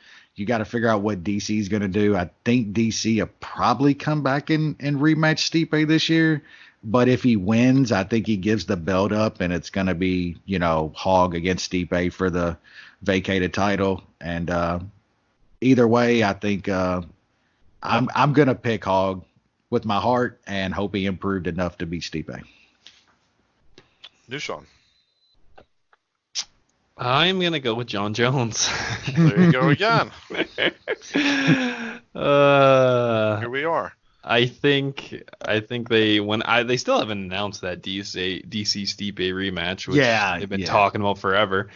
figure out what DC is gonna do. I think DC will probably come back and rematch Stipe this year. But if he wins, I think he gives the belt up, and it's gonna be Hogg against Stipe for the vacated title. And either way, I think I'm gonna pick Hogg with my heart and hope he improved enough to beat Stipe.
New Shaun.
I'm going to go with John Jones.
There you go again. Here we are.
I think they still haven't announced that DC Stipe rematch, which they've been talking about forever.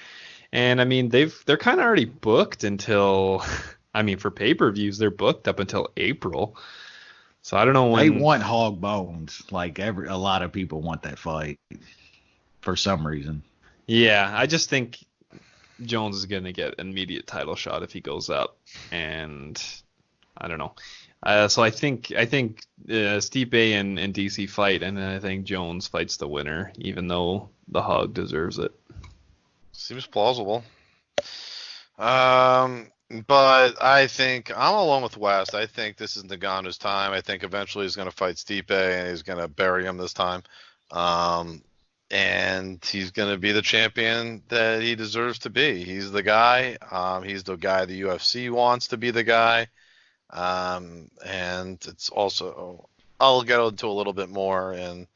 And I mean, they're kind of already booked until for pay-per-views, they're booked up until April. So I don't know when
they want Hog Bones. Like a lot of people want that fight for some reason.
Yeah, I just think Jones is going to get an immediate title shot if he goes up, and I don't know. So I think Stipe and DC fight, and then I think Jones fights the winner, even though the hog deserves it.
Seems plausible. But I think I'm along with West. I think this is Nagano's time. I think eventually he's going to fight Stipe and he's going to bury him this time. And he's going to be the champion that he deserves to be. He's the guy. He's the guy the UFC wants to be the guy. And it's also, I'll get into a little bit more in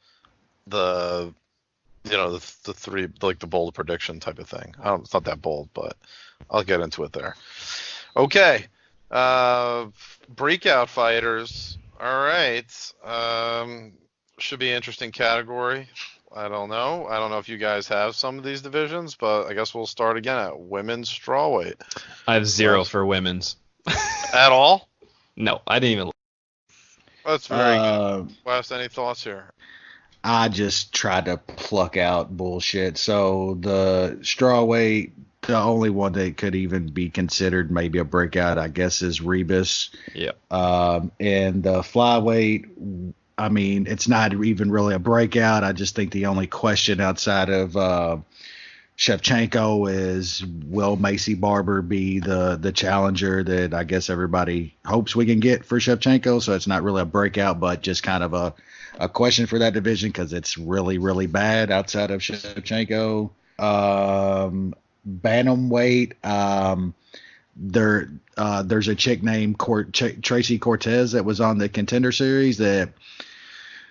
the three, like the bold prediction type of thing. It's not that bold, but I'll get into it there. Okay. Breakout fighters. All right. Should be an interesting category. I don't know. I don't know if you guys have some of these divisions, but I guess we'll start again at women's strawweight.
I have 0 for women's.
At all?
No, I didn't even.
That's very good. Wes, any thoughts here?
I just tried to pluck out bullshit. So the strawweight, the only one that could even be considered maybe a breakout, I guess, is Rebus.
Yeah.
And the flyweight, I mean, it's not even really a breakout. I just think the only question outside of Shevchenko is, will Macy Barber be the challenger that I guess everybody hopes we can get for Shevchenko? So it's not really a breakout, but just kind of a question for that division because it's really, really bad outside of Shevchenko. Bantamweight, there's a chick named Tracy Cortez that was on the Contender Series that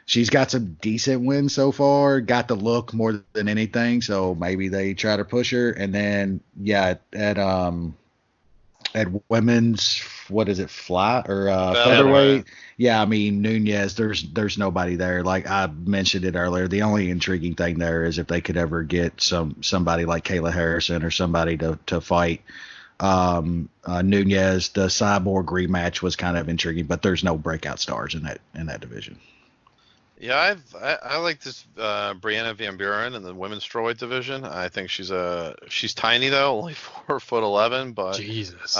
she's got some decent wins so far, got the look more than anything, so maybe they try to push her. And then at women's, what is it, featherweight? Yeah, I mean, Nunez, there's nobody there. Like I mentioned it earlier, the only intriguing thing there is if they could ever get somebody like Kayla Harrison or somebody to fight Nunez. The Cyborg rematch was kind of intriguing, but there's no breakout stars in that division.
Yeah, I like this Brianna Van Buren in the women's strawweight division. I think she's tiny though, only 4'11", but
Jesus.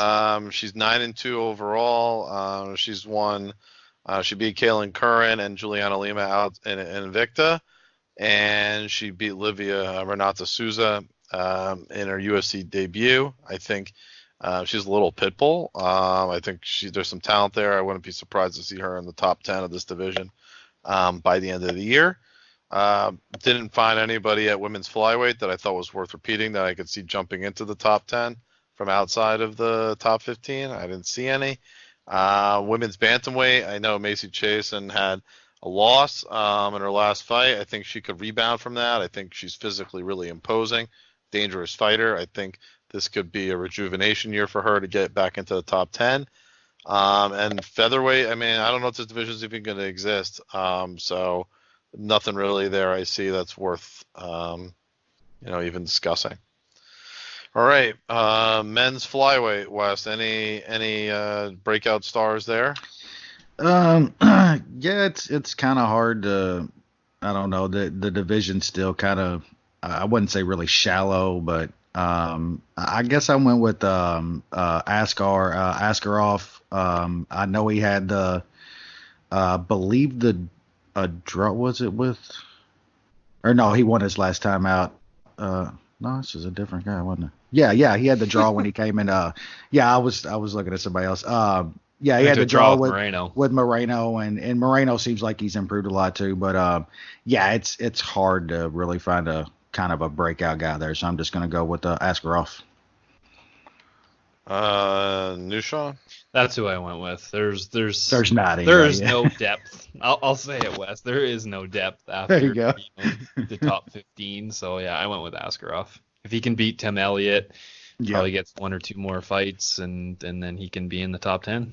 She's 9-2 overall. She's won. She beat Kaylin Curran and Juliana Lima out in Invicta, and she beat Livia Renata Souza in her UFC debut. I think she's a little pit bull. I think there's some talent there. I wouldn't be surprised to see her in the top 10 of this division by the end of the year. Didn't find anybody at women's flyweight that I thought was worth repeating that I could see jumping into the top 10 from outside of the top 15. I didn't see any. Women's bantamweight, I know Macy Chasen had a loss in her last fight. I think she could rebound from that. I think she's physically really imposing, dangerous fighter. I think this could be a rejuvenation year for her to get back into the top 10. And featherweight, I mean, I don't know if this division's even going to exist. So nothing really there I see that's worth, even discussing. All right, men's flyweight, Wes. Any breakout stars there?
Yeah, it's kind of hard to. I don't know. The division's still kind of. I wouldn't say really shallow, but I guess I went with Askarov. I know he had believe the draw. Was it with? Or no, he won his last time out. No, this is a different guy, wasn't it? Yeah, he had the draw when he came in. I was looking at somebody else. He had the draw with Moreno, and Moreno seems like he's improved a lot too. But it's hard to really find a kind of a breakout guy there. So I'm just gonna go with Askarov.
Nushan?
That's who I went with. There's
not any.
There is no depth. I'll say it, Wes. There is no depth after
there you go.
The top 15. So yeah, I went with Askarov. If he can beat Tim Elliott, probably gets one or two more fights, and then he can be in the top 10.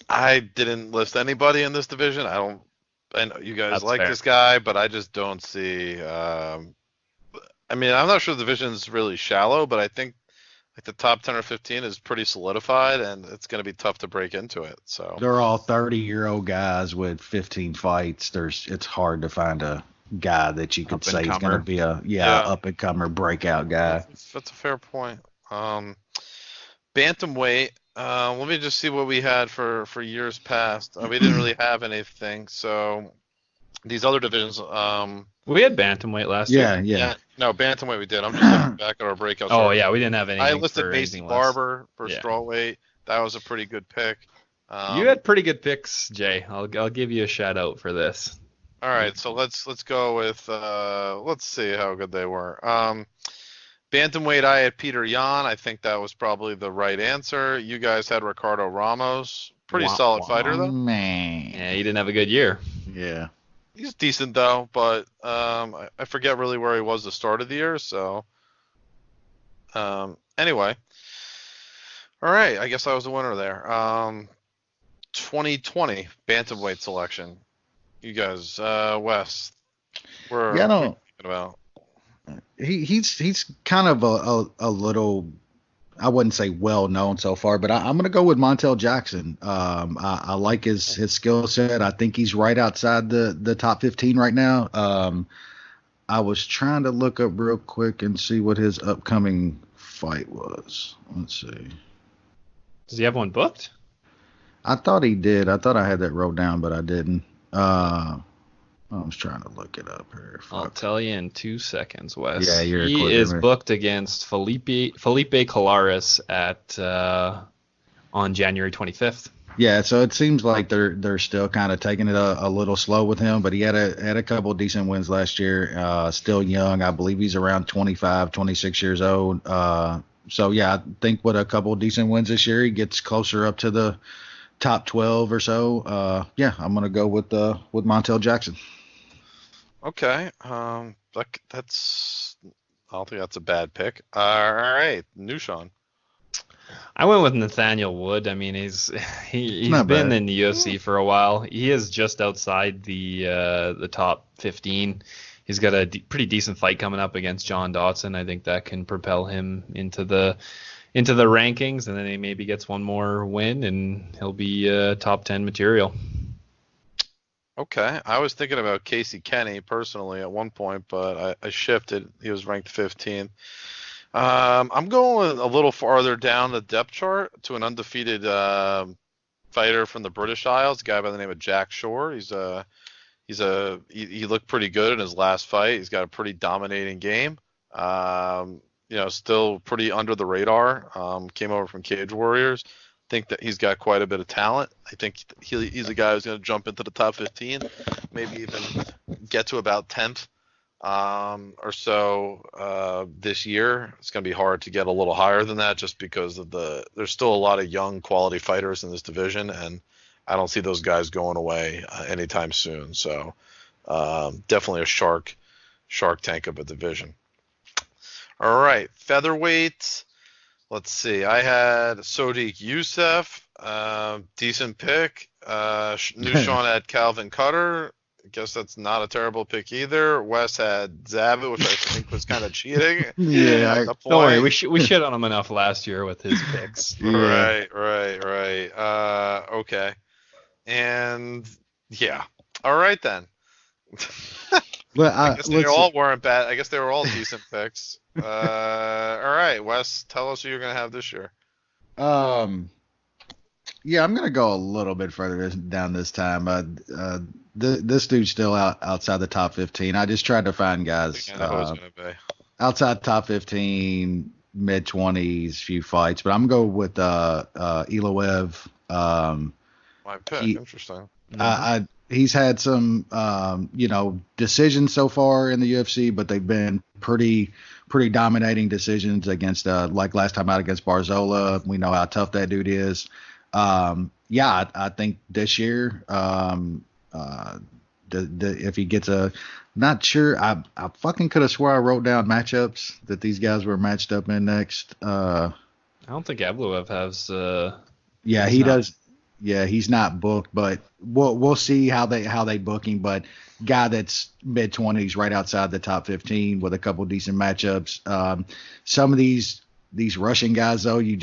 I didn't list anybody in this division. I know you guys
That's
like
fair.
this guy, but I just don't see. I'm not sure the division's really shallow, but I think like the top 10 or 15 is pretty solidified, and it's going to be tough to break into it. So
they're all 30-year-old guys with 15 fights. It's hard to find a guy that you could say is going to be a up and comer breakout guy.
That's a fair point. Bantamweight, Let me just see what we had for years past. We didn't really have anything. So these other divisions.
We had bantamweight last year.
Yeah.
No, bantamweight we did. I'm just looking back at our breakout.
Oh yeah, we didn't have anything.
I listed
for
Macy
anything
Barber for
Yeah.
strawweight. That was a pretty good pick.
You had pretty good picks, Jay. I'll give you a shout out for this.
All right, so let's go with let's see how good they were. Bantamweight, I had Peter Yan. I think that was probably the right answer. You guys had Ricardo Ramos. Pretty solid fighter though.
Man.
Yeah, he didn't have a good year.
Yeah.
He's decent though, but I forget really where he was the start of the year. So anyway, all right. I guess I was the winner there. 2020 bantamweight selection. You guys, Wes, what are you thinking about?
He's kind of a little, I wouldn't say well known so far, but I'm going to go with Montel Jackson. I like his skill set. I think he's right outside the top 15 right now. I was trying to look up real quick and see what his upcoming fight was. Let's see.
Does he have one booked?
I thought he did. I thought I had that wrote down, but I didn't. I was trying to look it up here.
I'll tell you in 2 seconds, Wes.
Yeah,
he is booked against Felipe Colares at on January 25th.
Yeah, so it seems like they're still kind of taking it a little slow with him, but he had a couple decent wins last year. Still young, I believe he's around 25, 26 years old. So yeah, I think with a couple decent wins this year, he gets closer up to the top 12 or so. Yeah, I'm gonna go with Montel Jackson.
Okay, that's. I don't think that's a bad pick. All right, new Shaun.
I went with Nathaniel Wood. I mean, he's been in the UFC for a while. He is just outside the top 15. He's got a pretty decent fight coming up against John Dodson. I think that can propel him into the rankings, and then he maybe gets one more win, and he'll be top 10 material.
Okay, I was thinking about Casey Kenny personally at one point, but I shifted. He was ranked 15th. I'm going a little farther down the depth chart to an undefeated fighter from the British Isles, a guy by the name of Jack Shore. He looked pretty good in his last fight. He's got a pretty dominating game. Still pretty under the radar. Came over from Cage Warriors. Think that he's got quite a bit of talent. I think he's a guy who's going to jump into the top 15, maybe even get to about 10th or so this year. It's going to be hard to get a little higher than that just because of there's still a lot of young quality fighters in this division, and I don't see those guys going away anytime soon. So definitely a shark tank of a division. All right, featherweight. Let's see. I had Sodiq Youssef, decent pick. New Shaun had Calvin Cutter. I guess that's not a terrible pick either. Wes had Zabit, which I think was kind of cheating.
Yeah,
don't worry. We shit on him enough last year with his picks.
Right. Okay. And yeah. All right then.
But
I guess they all weren't bad. I guess they were all decent picks. All right, Wes, tell us who you're gonna have this year.
Yeah, I'm gonna go a little bit further down this time. This dude's still outside the top 15. I just tried to find guys outside top 15, mid 20s, few fights, but I'm gonna go with Iloev.
My pick, interesting.
He's had some, decisions so far in the UFC, but they've been pretty dominating decisions against, like last time out against Barzola. We know how tough that dude is. I think this year, if he gets not sure. I fucking could have swore I wrote down matchups that these guys were matched up in next.
I don't think Evloev has.
Yeah, he does. Yeah, he's not booked, but we'll see how they book him. But guy that's mid 20s, right outside the top 15, with a couple decent matchups. Some of these Russian guys, though, you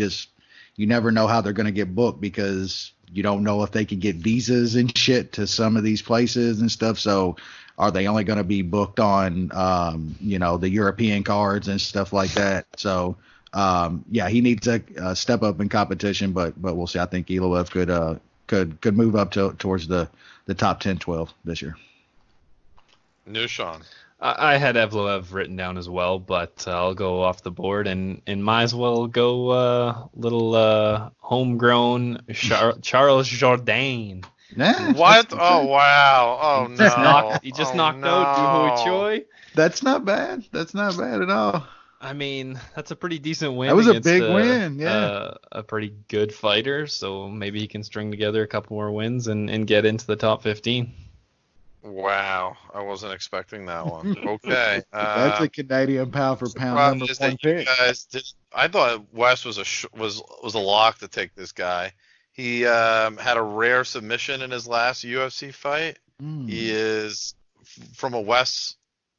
never know how they're going to get booked because you don't know if they can get visas and shit to some of these places and stuff. So are they only going to be booked on the European cards and stuff like that? So he needs to step up in competition, but we'll see. I think Eloev could move up towards the top 10, 12 this year.
New Sean.
I had Evloev written down as well, but I'll go off the board and might as well go little homegrown Charles Jourdain.
Nah,
What? Oh wow! Oh no!
He just knocked out Duhui Choi.
That's not bad. That's not bad at all.
I mean, that's a pretty decent win.
That was a
against
big win, yeah.
A pretty good fighter, so maybe he can string together a couple more wins and get into the top 15.
Wow, I wasn't expecting that one. Okay,
that's a Canadian pound for pound number one pick.
I thought Wes was a lock to take this guy. He had a rare submission in his last UFC fight. He is from a West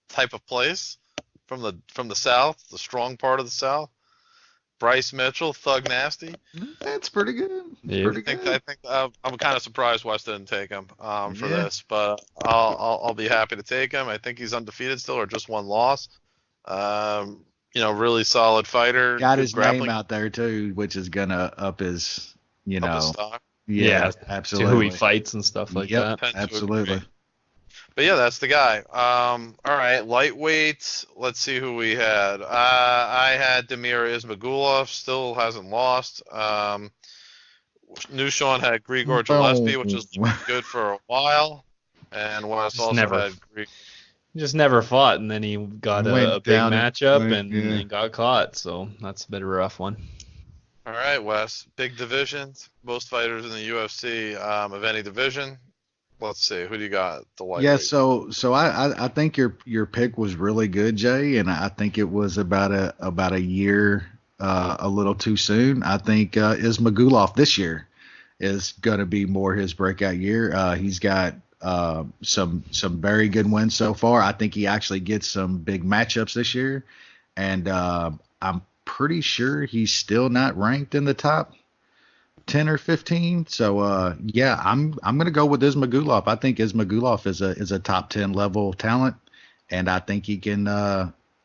type of place, from the South, the strong part of the South. Bryce Mitchell, Thug Nasty.
That's pretty good.
Yeah.
Pretty good.
I think I'm kind of surprised West didn't take him for this, but I'll be happy to take him. I think he's undefeated still, or just one loss. Really solid fighter.
Got his name out there too, which is gonna up his,
up his stock.
Yeah, absolutely.
To who he fights and stuff like that.
Absolutely.
But yeah, that's the guy. All right, lightweight. Let's see who we had. I had Damir Ismagulov, still hasn't lost. New Sean had Grigor Gillespie, which is good for a while. And Wes also had Grigor.
He just never fought, and then he got a big matchup and got caught. So that's a bit of a rough one.
All right, Wes. Big divisions. Most fighters in the UFC of any division. Let's see. Who do you got? The lightweight.
Yeah, so I think your pick was really good, Jay, and I think it was about a year a little too soon. I think Ismagulov this year is going to be more his breakout year. He's got some very good wins so far. I think he actually gets some big matchups this year, and I'm pretty sure he's still not ranked in the top 10 or 15. So I'm going to go with Ismagulov. I think Ismagulov is a top 10 level talent, and I think he can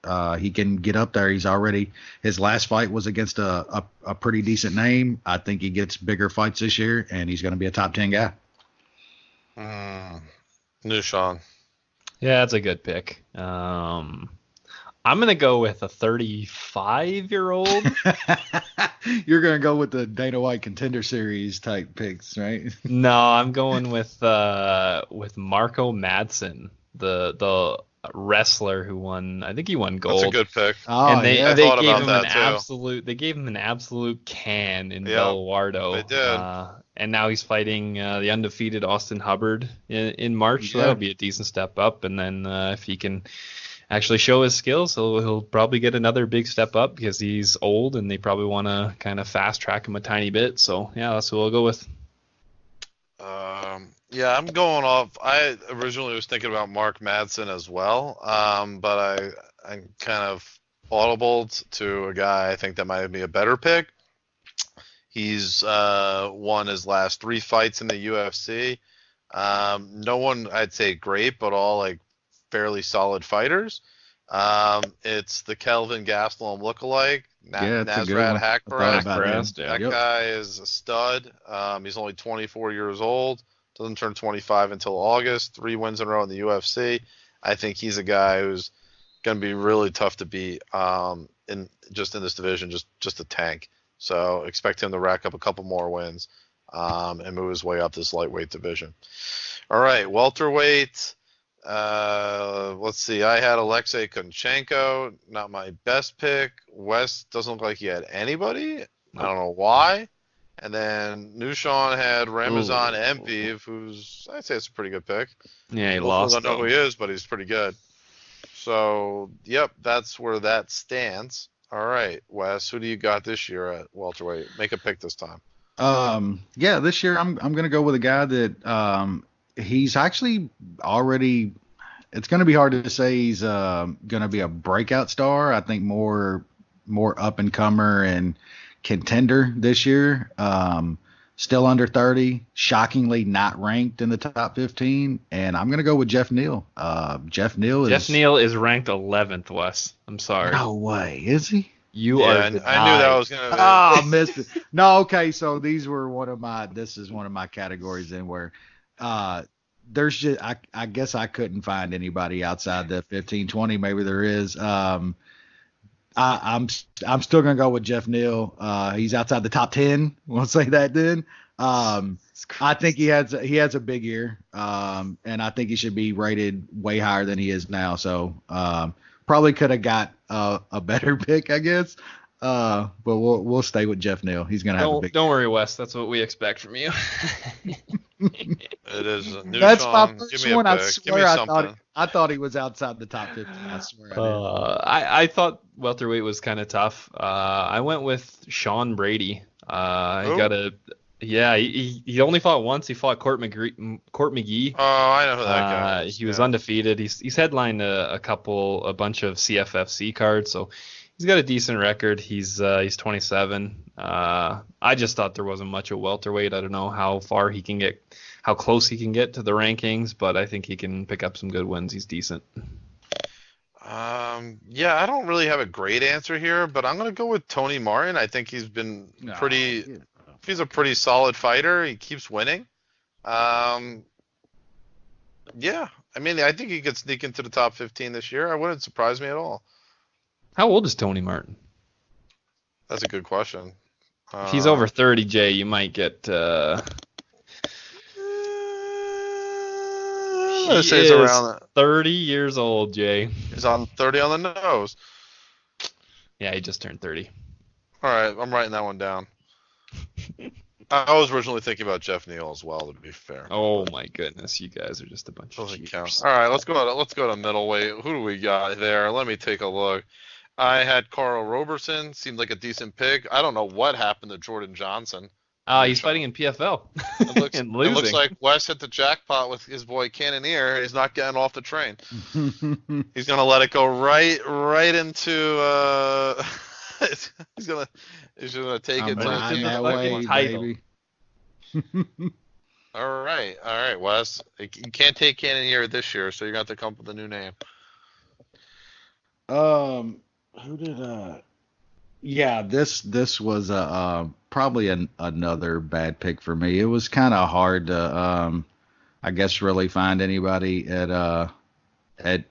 get up there. He's already, his last fight was against a pretty decent name. I think he gets bigger fights this year, and he's going to be a top 10 guy.
New Sean.
Yeah, that's a good pick. I'm going to go with a 35-year-old.
You're going to go with the Dana White Contender Series type picks, right?
No, I'm going with Marco Madsen, the wrestler who won. I think he won gold.
That's a good pick.
And they
gave
him an absolute. They gave him an absolute can in Bellawardo.
They did.
And now he's fighting the undefeated Austin Hubbard in March. So that'll be a decent step up. And then if he can actually show his skills, he'll probably get another big step up because he's old and they probably want to kind of fast track him a tiny bit. So yeah, that's what we'll go with.
I'm going off. I originally was thinking about Mark Madsen as well, but I'm kind of audibled to a guy I think that might be a better pick. He's won his last 3 fights in the UFC. No one I'd say great, but all like fairly solid fighters. It's the Kelvin Gastelum lookalike, Nasrat Haqparast. That guy is a stud. He's only 24 years old. Doesn't turn 25 until August. 3 wins in a row in the UFC. I think he's a guy who's going to be really tough to beat in this division, just a tank. So expect him to rack up a couple more wins and move his way up this lightweight division. All right, welterweight. Let's see. I had Alexei Kunchenko, not my best pick. Wes doesn't look like he had anybody. I don't know why. And then New Sean had Ramazan Empiv, who's, I'd say it's a pretty good pick.
Yeah, he lost.
I don't know who he is, but he's pretty good. So, yep, that's where that stands. All right, Wes, who do you got this year at welterweight? Make a pick this time.
This year I'm going to go with a guy that he's actually already. It's going to be hard to say he's going to be a breakout star. I think more up and comer and contender this year. Still under 30, shockingly not ranked in the top 15, and I'm going to go with Jeff Neal. Jeff Neal is ranked
11th, Wes. I'm sorry.
No way, is he?
You
Yeah,
are
and
denied.
I knew that was gonna.
Ah, missed it. No, okay. So these were this is one of my categories in where, there's just, I guess I couldn't find anybody outside the 15, 20. Maybe there is. I'm still gonna go with Jeff Neal. He's outside the top 10. We'll say that then. I think he has a big year. And I think he should be rated way higher than he is now. So probably could have got a better pick, I guess. But we'll stay with Jeff Neal. He's gonna have a big.
Don't worry, Wes. That's what we expect from you.
It is a new
That's
Shaun.
my
Give
first
me a
one. I
pick. Give
swear
me
I
something.
thought he was outside the top 15. I swear I did.
I thought welterweight was kind of tough. I went with Sean Brady.
Who?
He only fought once. He fought Court McGee.
Oh, I know who that guy is.
He was
Yeah.
undefeated. He's headlined a bunch of CFFC cards, so he's got a decent record. He's 27. I just thought there wasn't much of welterweight. I don't know how close he can get to the rankings, but I think he can pick up some good wins. He's decent.
Yeah, I don't really have a great answer here, but I'm gonna go with Tony Martin. I think he's been he's a pretty solid fighter. He keeps winning. Yeah, I mean, I think he could sneak into the top 15 this year. I wouldn't surprise me at all.
How old is Tony Martin?
That's a good question.
If he's over 30, Jay, you might get.
I'd say he's around
30 years old, Jay.
He's on 30 on the nose.
Yeah, he just turned 30.
All right, I'm writing that one down. I was originally thinking about Jeff Neal as well, to be fair.
Oh my goodness, you guys are just a bunch of
Doesn't
cheaters.
count. All right, let's go to middleweight. Who do we got there? Let me take a look. I had Carl Roberson. Seemed like a decent pick. I don't know what happened to Jordan Johnson.
He's fighting in PFL
It
and losing.
looks like Wes hit the jackpot with his boy Cannonier. He's not getting off the train. He's gonna let it go right into. He's gonna take it to
that
the
way,
title.
baby.
All right, Wes. You can't take Cannonier this year, so you're gonna have to come up with a new name.
Who did Yeah, this was probably another bad pick for me. It was kind of hard to I guess really find anybody at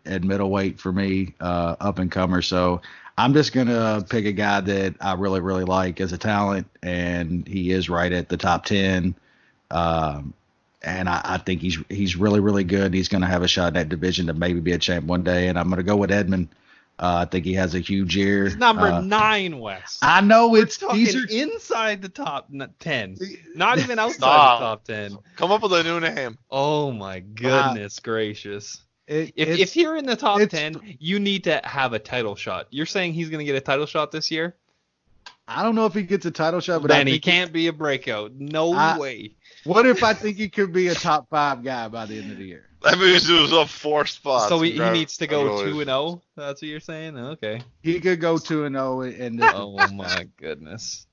middleweight for me, up and comer. So I'm just gonna pick a guy that I really like as a talent, and he is right at the top 10. And I think he's really good. He's gonna have a shot in that division to maybe be a champ one day. And I'm gonna go with Edmund. I think he has a huge year.
He's number 9, Wes.
I know it's
Talking inside the top 10, not even outside the top 10.
Come up with a new name.
Oh my goodness gracious! If you're in the top 10, you need to have a title shot. You're saying he's going to get a title shot this year?
I don't know if he gets a title shot, but
then he can't be a breakout. No way.
What if I think he could be a top 5 guy by the end of the year?
That means it was up 4 spots.
So he needs to go 2-0. That's what you're saying? Okay.
He could go 2-0 and.
Oh my goodness!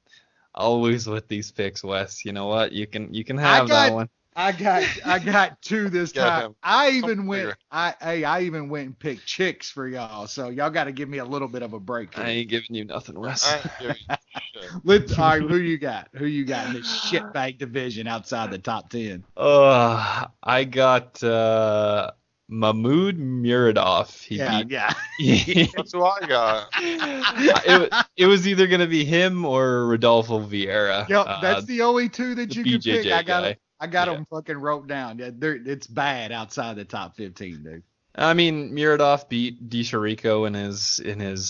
Always with these picks, Wes. You know what? You can have that one.
I got 2 this time. I even went and picked chicks for y'all. So y'all got to give me a little bit of a break here.
I ain't giving you nothing, Wes.
All right, who you got? Who you got in this shitbag division outside the top 10?
I got Mahmoud Muradov.
That's who I got.
It was either gonna be him or Rodolfo Vieira.
Yep, that's the only 2 that you can pick.
BJJ
I got them fucking wrote down. Yeah, it's bad outside the top 15, dude.
I mean, Muradov beat DiChirico in his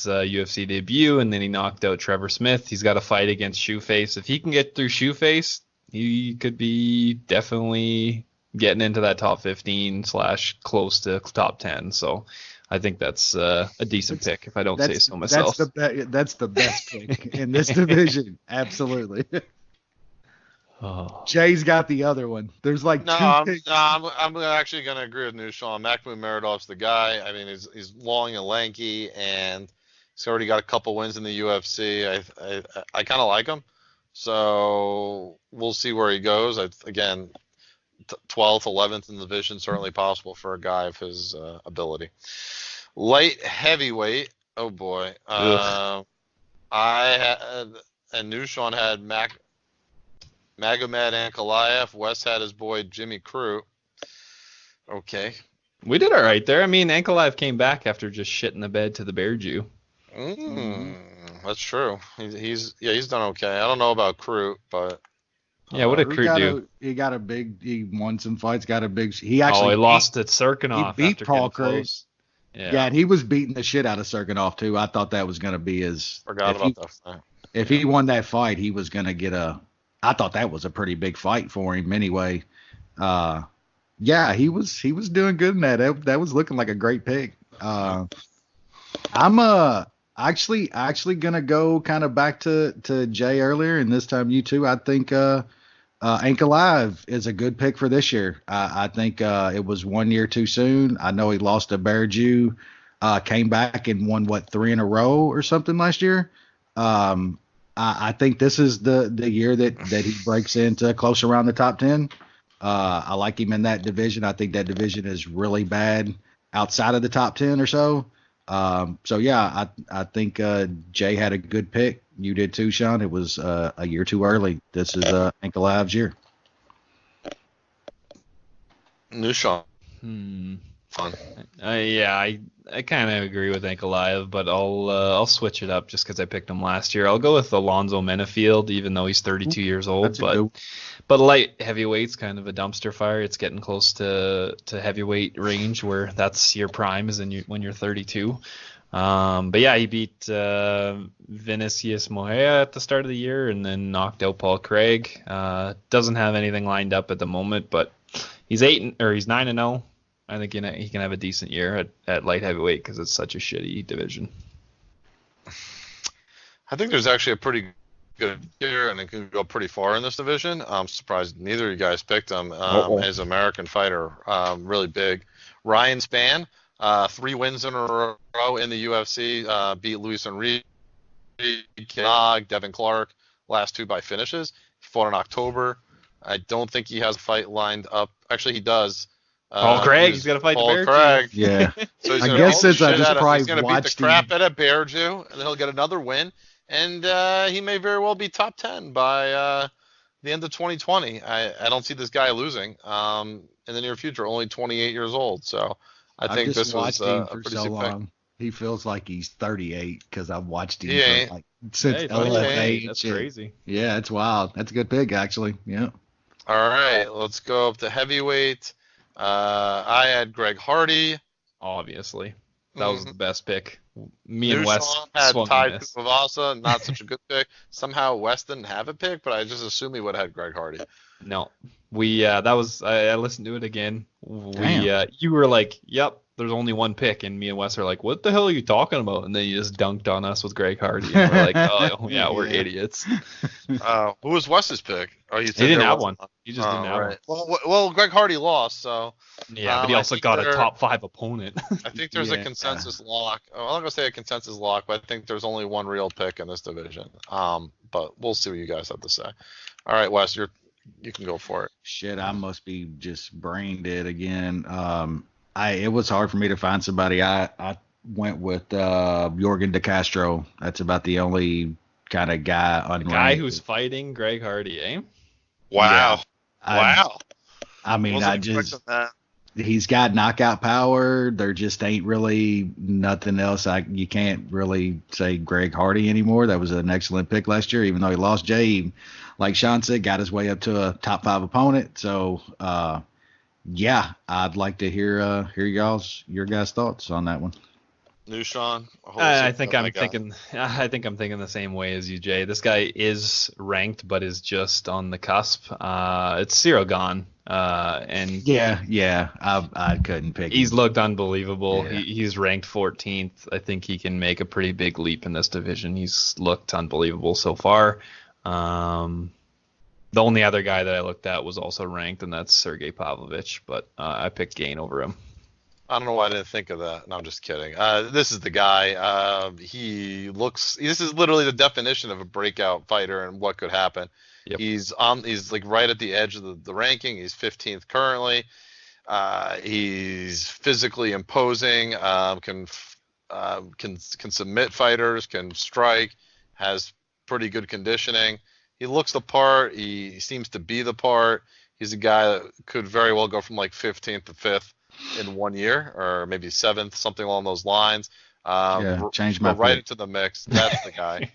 UFC debut, and then he knocked out Trevor Smith. He's got a fight against Shoeface. If he can get through Shoeface, he could be definitely getting into that top 15 / close to top 10. So I think that's a decent pick, if I don't say so myself.
That's the best pick in this division. Absolutely.
Oh.
Jay's got the other one. There's like 2 picks.
I'm actually going to agree with new Shaun. Mahmoud Muradov's the guy. I mean, he's long and lanky, and he's already got a couple wins in the UFC. I kind of like him. So we'll see where he goes. Again, 12th, 11th in the division, certainly possible for a guy of his ability. Light heavyweight. Oh, boy. I had, and Nushan had Magomed Ankalaev. Wes had his boy Jimmy Crute. Okay.
We did all right there. I mean, Ankalaev came back after just shitting the bed to the Bear Jew.
That's true. He's done okay. I don't know about Crute, but
yeah, what did Crute do?
He won some fights. Got a big. He actually.
He lost at Serkinov.
He beat
after
Paul
getting
Craig.
close.
Yeah, and he was beating the shit out of Serkinov too. I thought that was going to be his.
Forgot about that fight.
If he won that fight, he was going to get a. I thought that was a pretty big fight for him anyway. Yeah, he was doing good in that. That was looking like a great pick. I'm actually gonna go kind of back to Jay earlier, and this time you too. I think Ankalaev is a good pick for this year. I think it was 1 year too soon. I know he lost to Bear Jew, came back and won 3 in a row or something last year. I think this is the year that he breaks into close around the top 10. I like him in that division. I think that division is really bad outside of the top 10 or so. So yeah, I think Jay had a good pick. You did too, Shaun. It was a year too early. This is Ankalaev's year.
Nushan. Fun.
I kind of agree with Ankalaev, but I'll switch it up just because I picked him last year. I'll go with Alonzo Menafield, even though he's 32 years old. But light heavyweight's kind of a dumpster fire. It's getting close to heavyweight range where that's your prime is when you're 32. But yeah, he beat Vinicius Morea at the start of the year and then knocked out Paul Craig. Doesn't have anything lined up at the moment, but he's 9-0. I think he can have a decent year at light heavyweight because it's such a shitty division.
I think there's actually a pretty good year, and it can go pretty far in this division. I'm surprised neither of you guys picked him as an American fighter. Really big. Ryan Spann, 3 wins in a row in the UFC. Beat Luis Enrique, Devin Clark, last 2 by finishes. He fought in October. I don't think he has a fight lined up. Actually, he does.
Paul Craig, he's got to fight
Paul
the Bear
Craig.
Yeah.
So
I guess since I just probably
he's going to beat the crap out of Bear Jew, and then he'll get another win, and he may very well be top 10 by the end of 2020. I don't see this guy losing in the near future. Only 28 years old, so I think this was a pretty sick pick.
He feels like he's 38 because I've watched him since
LFA. That's crazy.
Yeah, it's wild. That's a good pick, actually. Yeah.
All right, let's go up to heavyweight. I had Greg Hardy.
Obviously, that was the best pick. Me and
Nushan
Wes
had
swung
Ty
on this.
Tuivasa, not such a good pick. Somehow Wes didn't have a pick, but I just assumed he would have had Greg Hardy.
No, I listened to it again. You were like, "Yep, there's only one pick," and me and Wes are like, "What the hell are you talking about?" And then you just dunked on us with Greg Hardy, and we're like, "Oh yeah, we're idiots."
Who was Wes's pick? Oh,
he didn't have one. He just didn't have
one. Well, Greg Hardy lost, so
yeah, but he also got a top 5 opponent.
I think there's a consensus lock. I'm not gonna say a consensus lock, but I think there's only one real pick in this division. But we'll see what you guys have to say. All right, Wes, you can go for it.
Shit, I must be just brain dead again. It was hard for me to find somebody. I went with Jorgen De Castro. That's about the only kind of guy unranked.
The guy who's fighting Greg Hardy, eh?
Wow.
Yeah.
Wow.
I mean, he's got knockout power. There just ain't really nothing else. You can't really say Greg Hardy anymore. That was an excellent pick last year, even though he lost Jay. Like Shaun said, got his way up to a top 5 opponent. So, yeah, I'd like to hear your guys' thoughts on that one.
Nushan,
I think I'm thinking the same way as you, Jay. This guy is ranked, but is just on the cusp. It's Cyril Gahn, and
I couldn't pick.
He's
him.
Looked unbelievable.
Yeah.
He's ranked 14th. I think he can make a pretty big leap in this division. He's looked unbelievable so far. The only other guy that I looked at was also ranked, and that's Sergey Pavlovich, but I picked Gane over him.
I don't know why I didn't think of that. No, I'm just kidding. This is the guy. This is literally the definition of a breakout fighter and what could happen. Yep. He's like right at the edge of the ranking. He's 15th currently. He's physically imposing. Can submit fighters. Can strike. has pretty good conditioning. He looks the part. He seems to be the part. He's a guy that could very well go from like 15th to 5th in 1 year, or maybe 7th, something along those lines.
Change my
right
pick.
into the mix. That's the guy.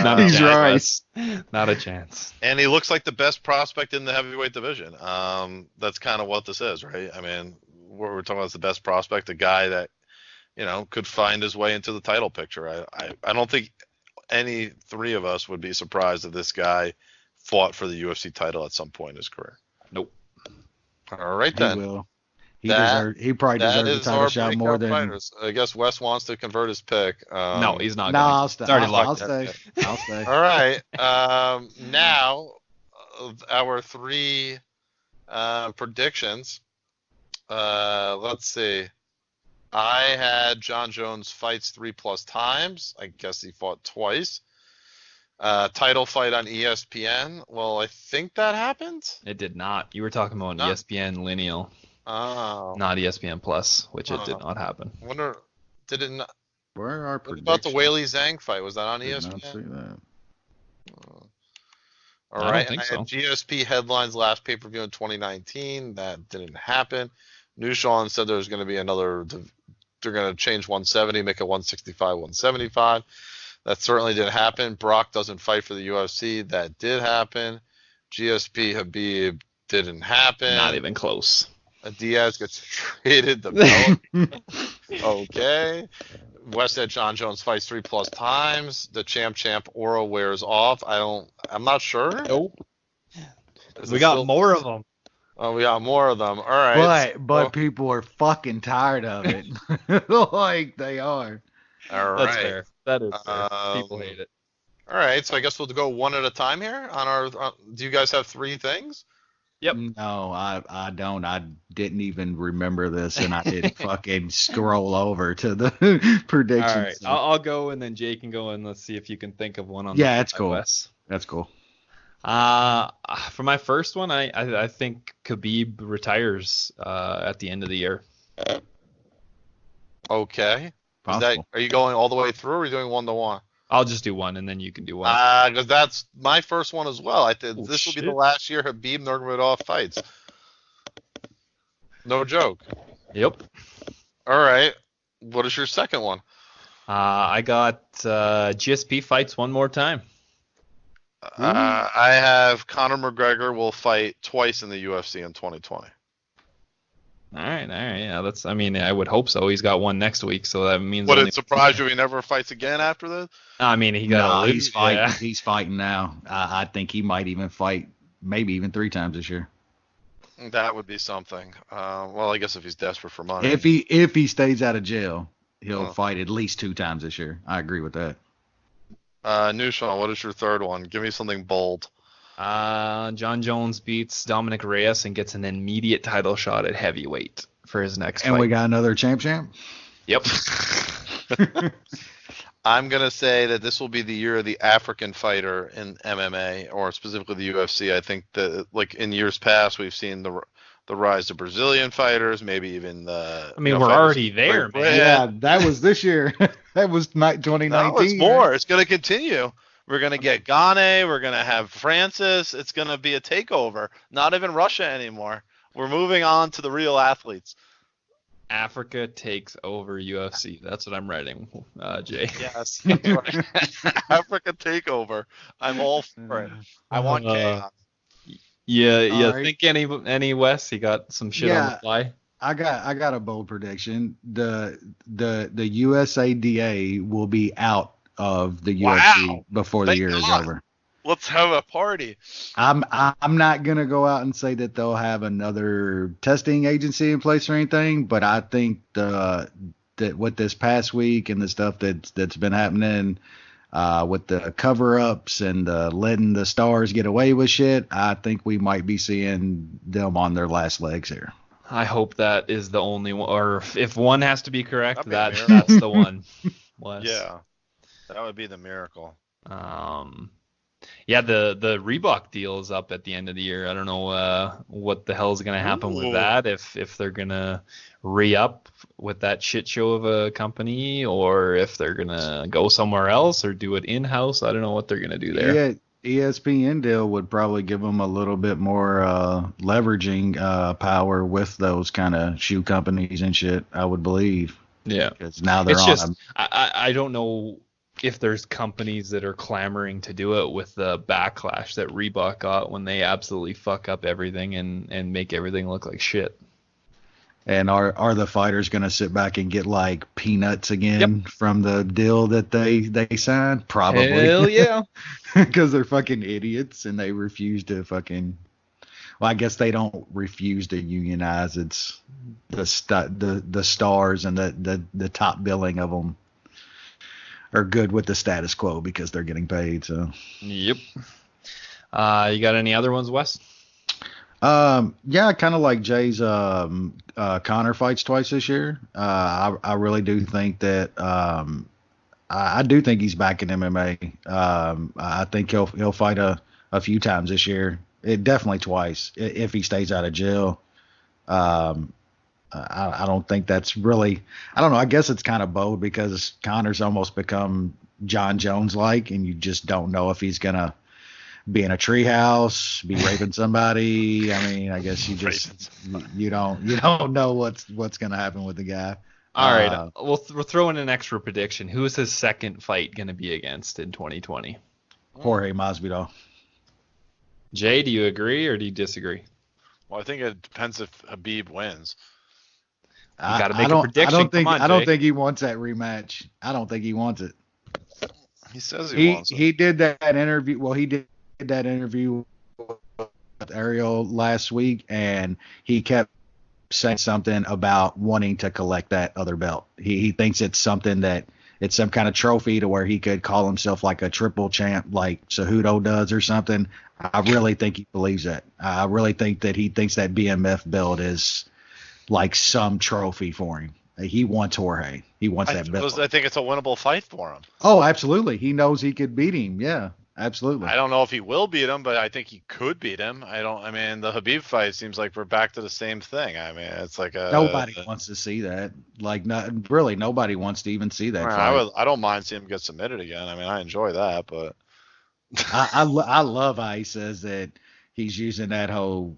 Not a
He's
chance.
right.
Not a chance.
And he looks like the best prospect in the heavyweight division. That's kind of what this is, right? I mean, what we're talking about is the best prospect, a guy that, could find his way into the title picture. I don't think any three of us would be surprised if this guy fought for the UFC title at some point in his career.
Nope.
All right,
He
then.
will. He
That
probably deserves a
is
title
our
shot
breakout
more than.
fighters. I guess Wes wants to convert his pick.
No, he's not.
No,
going.
I'll stay.
It's already
I'll
locked
stay.
in.
I'll stay.
All right. Now, our three predictions. Let's see. I had John Jones fights 3+ times. I guess he fought twice. Title fight on ESPN. Well, I think that happened.
It did not. You were talking about
No.
ESPN Lineal,
Oh.
not ESPN Plus, which it did not happen.
Wonder, did it not?
Where are
What about the Weili Zhang fight? Was that on
Did
ESPN?
not see that.
All
I don't
right.
think
and I had
so.
GSP headlines last pay-per-view in 2019. That didn't happen. New Sean said there's going to be another. They're going to change 170, make it 165, 175. That certainly didn't happen. Brock doesn't fight for the UFC. That did happen. GSP Habib didn't happen.
Not even close.
Diaz gets traded. The belt. Okay. West said John Jones fights 3+ times. The champ aura wears off. I'm not sure.
Nope.
Is
We
it
got
still-
more of them.
Oh, we got more of them. All right.
But people are fucking tired of it. Like they are.
All right.
That's fair. That is fair. People
Um,
hate it.
All right. So I guess we'll go one at a time here on our. Do you guys have three things?
Yep.
No, I don't. I didn't even remember this, and I didn't fucking scroll over to the predictions.
All right. I'll go, and then Jay can go, and let's see if you can think of one on.
Yeah,
the
that's cool.
West.
That's cool.
For my first one, I think Khabib retires at the end of the year.
Okay.
Possible.
Are you going all the way through, or are you doing 1-1?
I'll just do one, and then you can do one.
Because that's my first one as well. I think
Oh,
this will be
shit.
the last year Habib Nurmagomedov fights. No joke.
Yep.
All right. What is your second one?
I got GSP fights one more time.
I have Conor McGregor will fight twice in the UFC in 2020.
All right. Yeah, that's. I mean, I would hope so. He's got one next week, so that means.
Would
only-
it surprise you if he never fights again after this?
I mean, he got.
No,
to
he's
lose.
fighting.
Yeah.
He's fighting now. I think he might even fight, maybe even 3 times this year.
That would be something. Well, I guess if he's desperate for money.
If he stays out of jail, he'll
Oh.
fight at least 2 times this year. I agree with that.
New Sean, what is your third one? Give me something bold.
John Jones beats Dominic Reyes and gets an immediate title shot at heavyweight for his next
And
fight.
we got another champ.
Yep.
I'm going to say that this will be the year of the African fighter in MMA, or specifically the UFC. I think that, like in years past, we've seen the rise of Brazilian fighters, maybe even the.
I mean, we're
fighters
already
from
there,
Great
man.
Britain.
That was this year. That was 2019.
No, it's more. It's going to continue. We're going to get Gane. We're going to have Francis. It's going to be a takeover. Not even Russia anymore. We're moving on to the real athletes.
Africa takes over UFC. That's what I'm writing, Jay.
Yes, that's right. Africa takeover. I'm all for it. I want chaos.
Yeah.
All right.
Think any Wes? He got some shit on the fly.
I got a bold prediction. The USADA will be out of the UFC before the
Thank
year is
God.
over.
Let's have a party.
I'm not gonna go out and say that they'll have another testing agency in place or anything, but I think that with this past week and the stuff that's been happening with the cover-ups and letting the stars get away with shit, I think we might be seeing them on their last legs here.
I hope that is the only one, or if one has to be correct,
That'd be a
that's the one. Wes.
Yeah, that would be the miracle.
Yeah, the Reebok deal is up at the end of the year. I don't know what the hell is going to happen with that, if they're going to re-up with that shit show of a company, or if they're going to go somewhere else or do it in-house. I don't know what they're going to do there.
Yeah, ESPN deal would probably give them a little bit more leveraging power with those kind of shoe companies and shit, I would believe.
Yeah.
Because now they're
It's
on
just,
them.
I don't know if there's companies that are clamoring to do it with the backlash that Reebok got when they absolutely fuck up everything and make everything look like shit.
And are the fighters going to sit back and get like peanuts again from the deal that they signed? Probably.
Hell yeah.
Because they're fucking idiots and they refuse to fucking. Well, I guess they don't refuse to unionize. It's the stars and the top billing of them are good with the status quo because they're getting paid. So.
Yep. You got any other ones, Wes?
Yeah, kind of like Jay's Connor fights twice this year. I really do think that I do think he's back in MMA. I think he'll fight a few times this year. Definitely twice if he stays out of jail. I don't think that's really. I don't know. I guess it's kind of bold because Connor's almost become John Jones like, and you just don't know if he's gonna be in a treehouse, be raping somebody. I mean, I guess you don't know what's gonna happen with the guy.
All right, we'll throw in an extra prediction. Who is his second fight gonna be against in 2020?
Jorge Masvidal.
Jay, do you agree or do you disagree?
Well, I think it depends if Habib wins.
You got to make a prediction.
I don't think he wants that rematch. I don't think he wants it.
He says he wants it.
He did that interview. Well, he did that interview with Ariel last week, and he kept saying something about wanting to collect that other belt. He thinks it's something that it's some kind of trophy to where he could call himself like a triple champ, like Cejudo does or something. I really think he believes that. I really think that he thinks that BMF belt is like some trophy for him. He wants Jorge. He wants that belt.
I think it's a winnable fight for him.
Oh, absolutely. He knows he could beat him. Yeah, absolutely.
I don't know if he will beat him, but I think he could beat him. I mean, the Habib fight seems like we're back to the same thing. I mean, it's like
nobody wants to see that. Like, really, nobody wants to even see that fight.
I don't mind seeing him get submitted again. I mean, I enjoy that, but
I love how he says that he's using that whole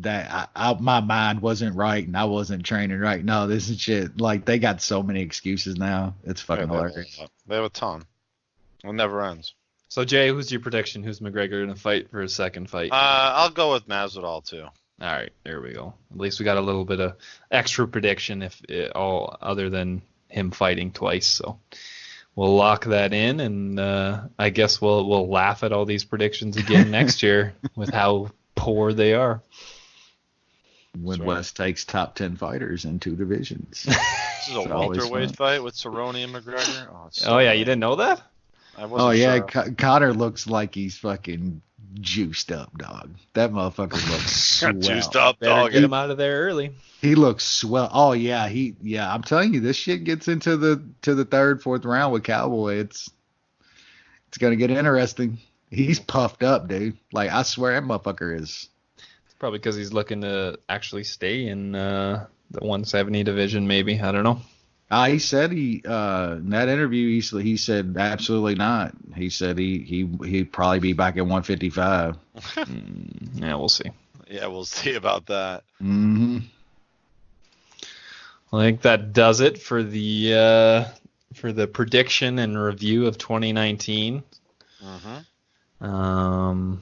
that my mind wasn't right and I wasn't training right. No, this is shit. Like, they got so many excuses now. It's fucking hilarious.
They have a ton. It never ends.
So, Jay, who's your prediction? Who's McGregor going to fight for his second fight?
I'll go with Masvidal, too.
All right, there we go. At least we got a little bit of extra prediction, all other than him fighting twice. So we'll lock that in, and I guess we'll laugh at all these predictions again next year with how poor they are.
When West takes top 10 fighters in 2 divisions.
This is a welterweight fight with Cerrone and McGregor.
Oh yeah, you didn't know that?
I wasn't sure.
Connor looks like he's fucking juiced up, dog. That motherfucker looks swell.
Juiced up,
Better
dog.
get him out of there early.
He looks swell. Oh yeah, I'm telling you, this shit gets into the 3rd, 4th round with Cowboy. It's gonna get interesting. He's puffed up, dude. Like, I swear that motherfucker is.
Probably because he's looking to actually stay in the 170 division, maybe. I don't know.
He said in that interview he said absolutely not. He said he'd probably be back at 155.
Yeah, we'll see.
Yeah, we'll see about that.
Mm-hmm.
I think that does it for the prediction and review of 2019.
Mm-hmm.
And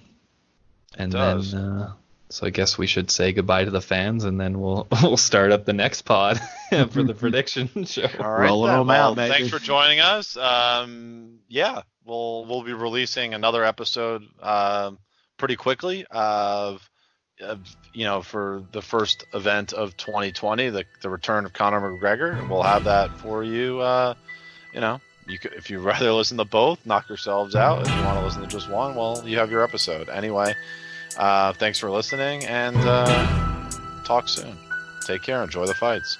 then. So I guess we should say goodbye to the fans, and then we'll start up the next pod for the prediction show.
All right,
rolling them out, baby.
Thanks for joining us. Yeah, we'll be releasing another episode pretty quickly for the first event of 2020, the return of Conor McGregor. We'll have that for you. If you'd rather listen to both, knock yourselves out. If you want to listen to just one, well, you have your episode anyway. Thanks for listening, and talk soon. Take care. Enjoy the fights.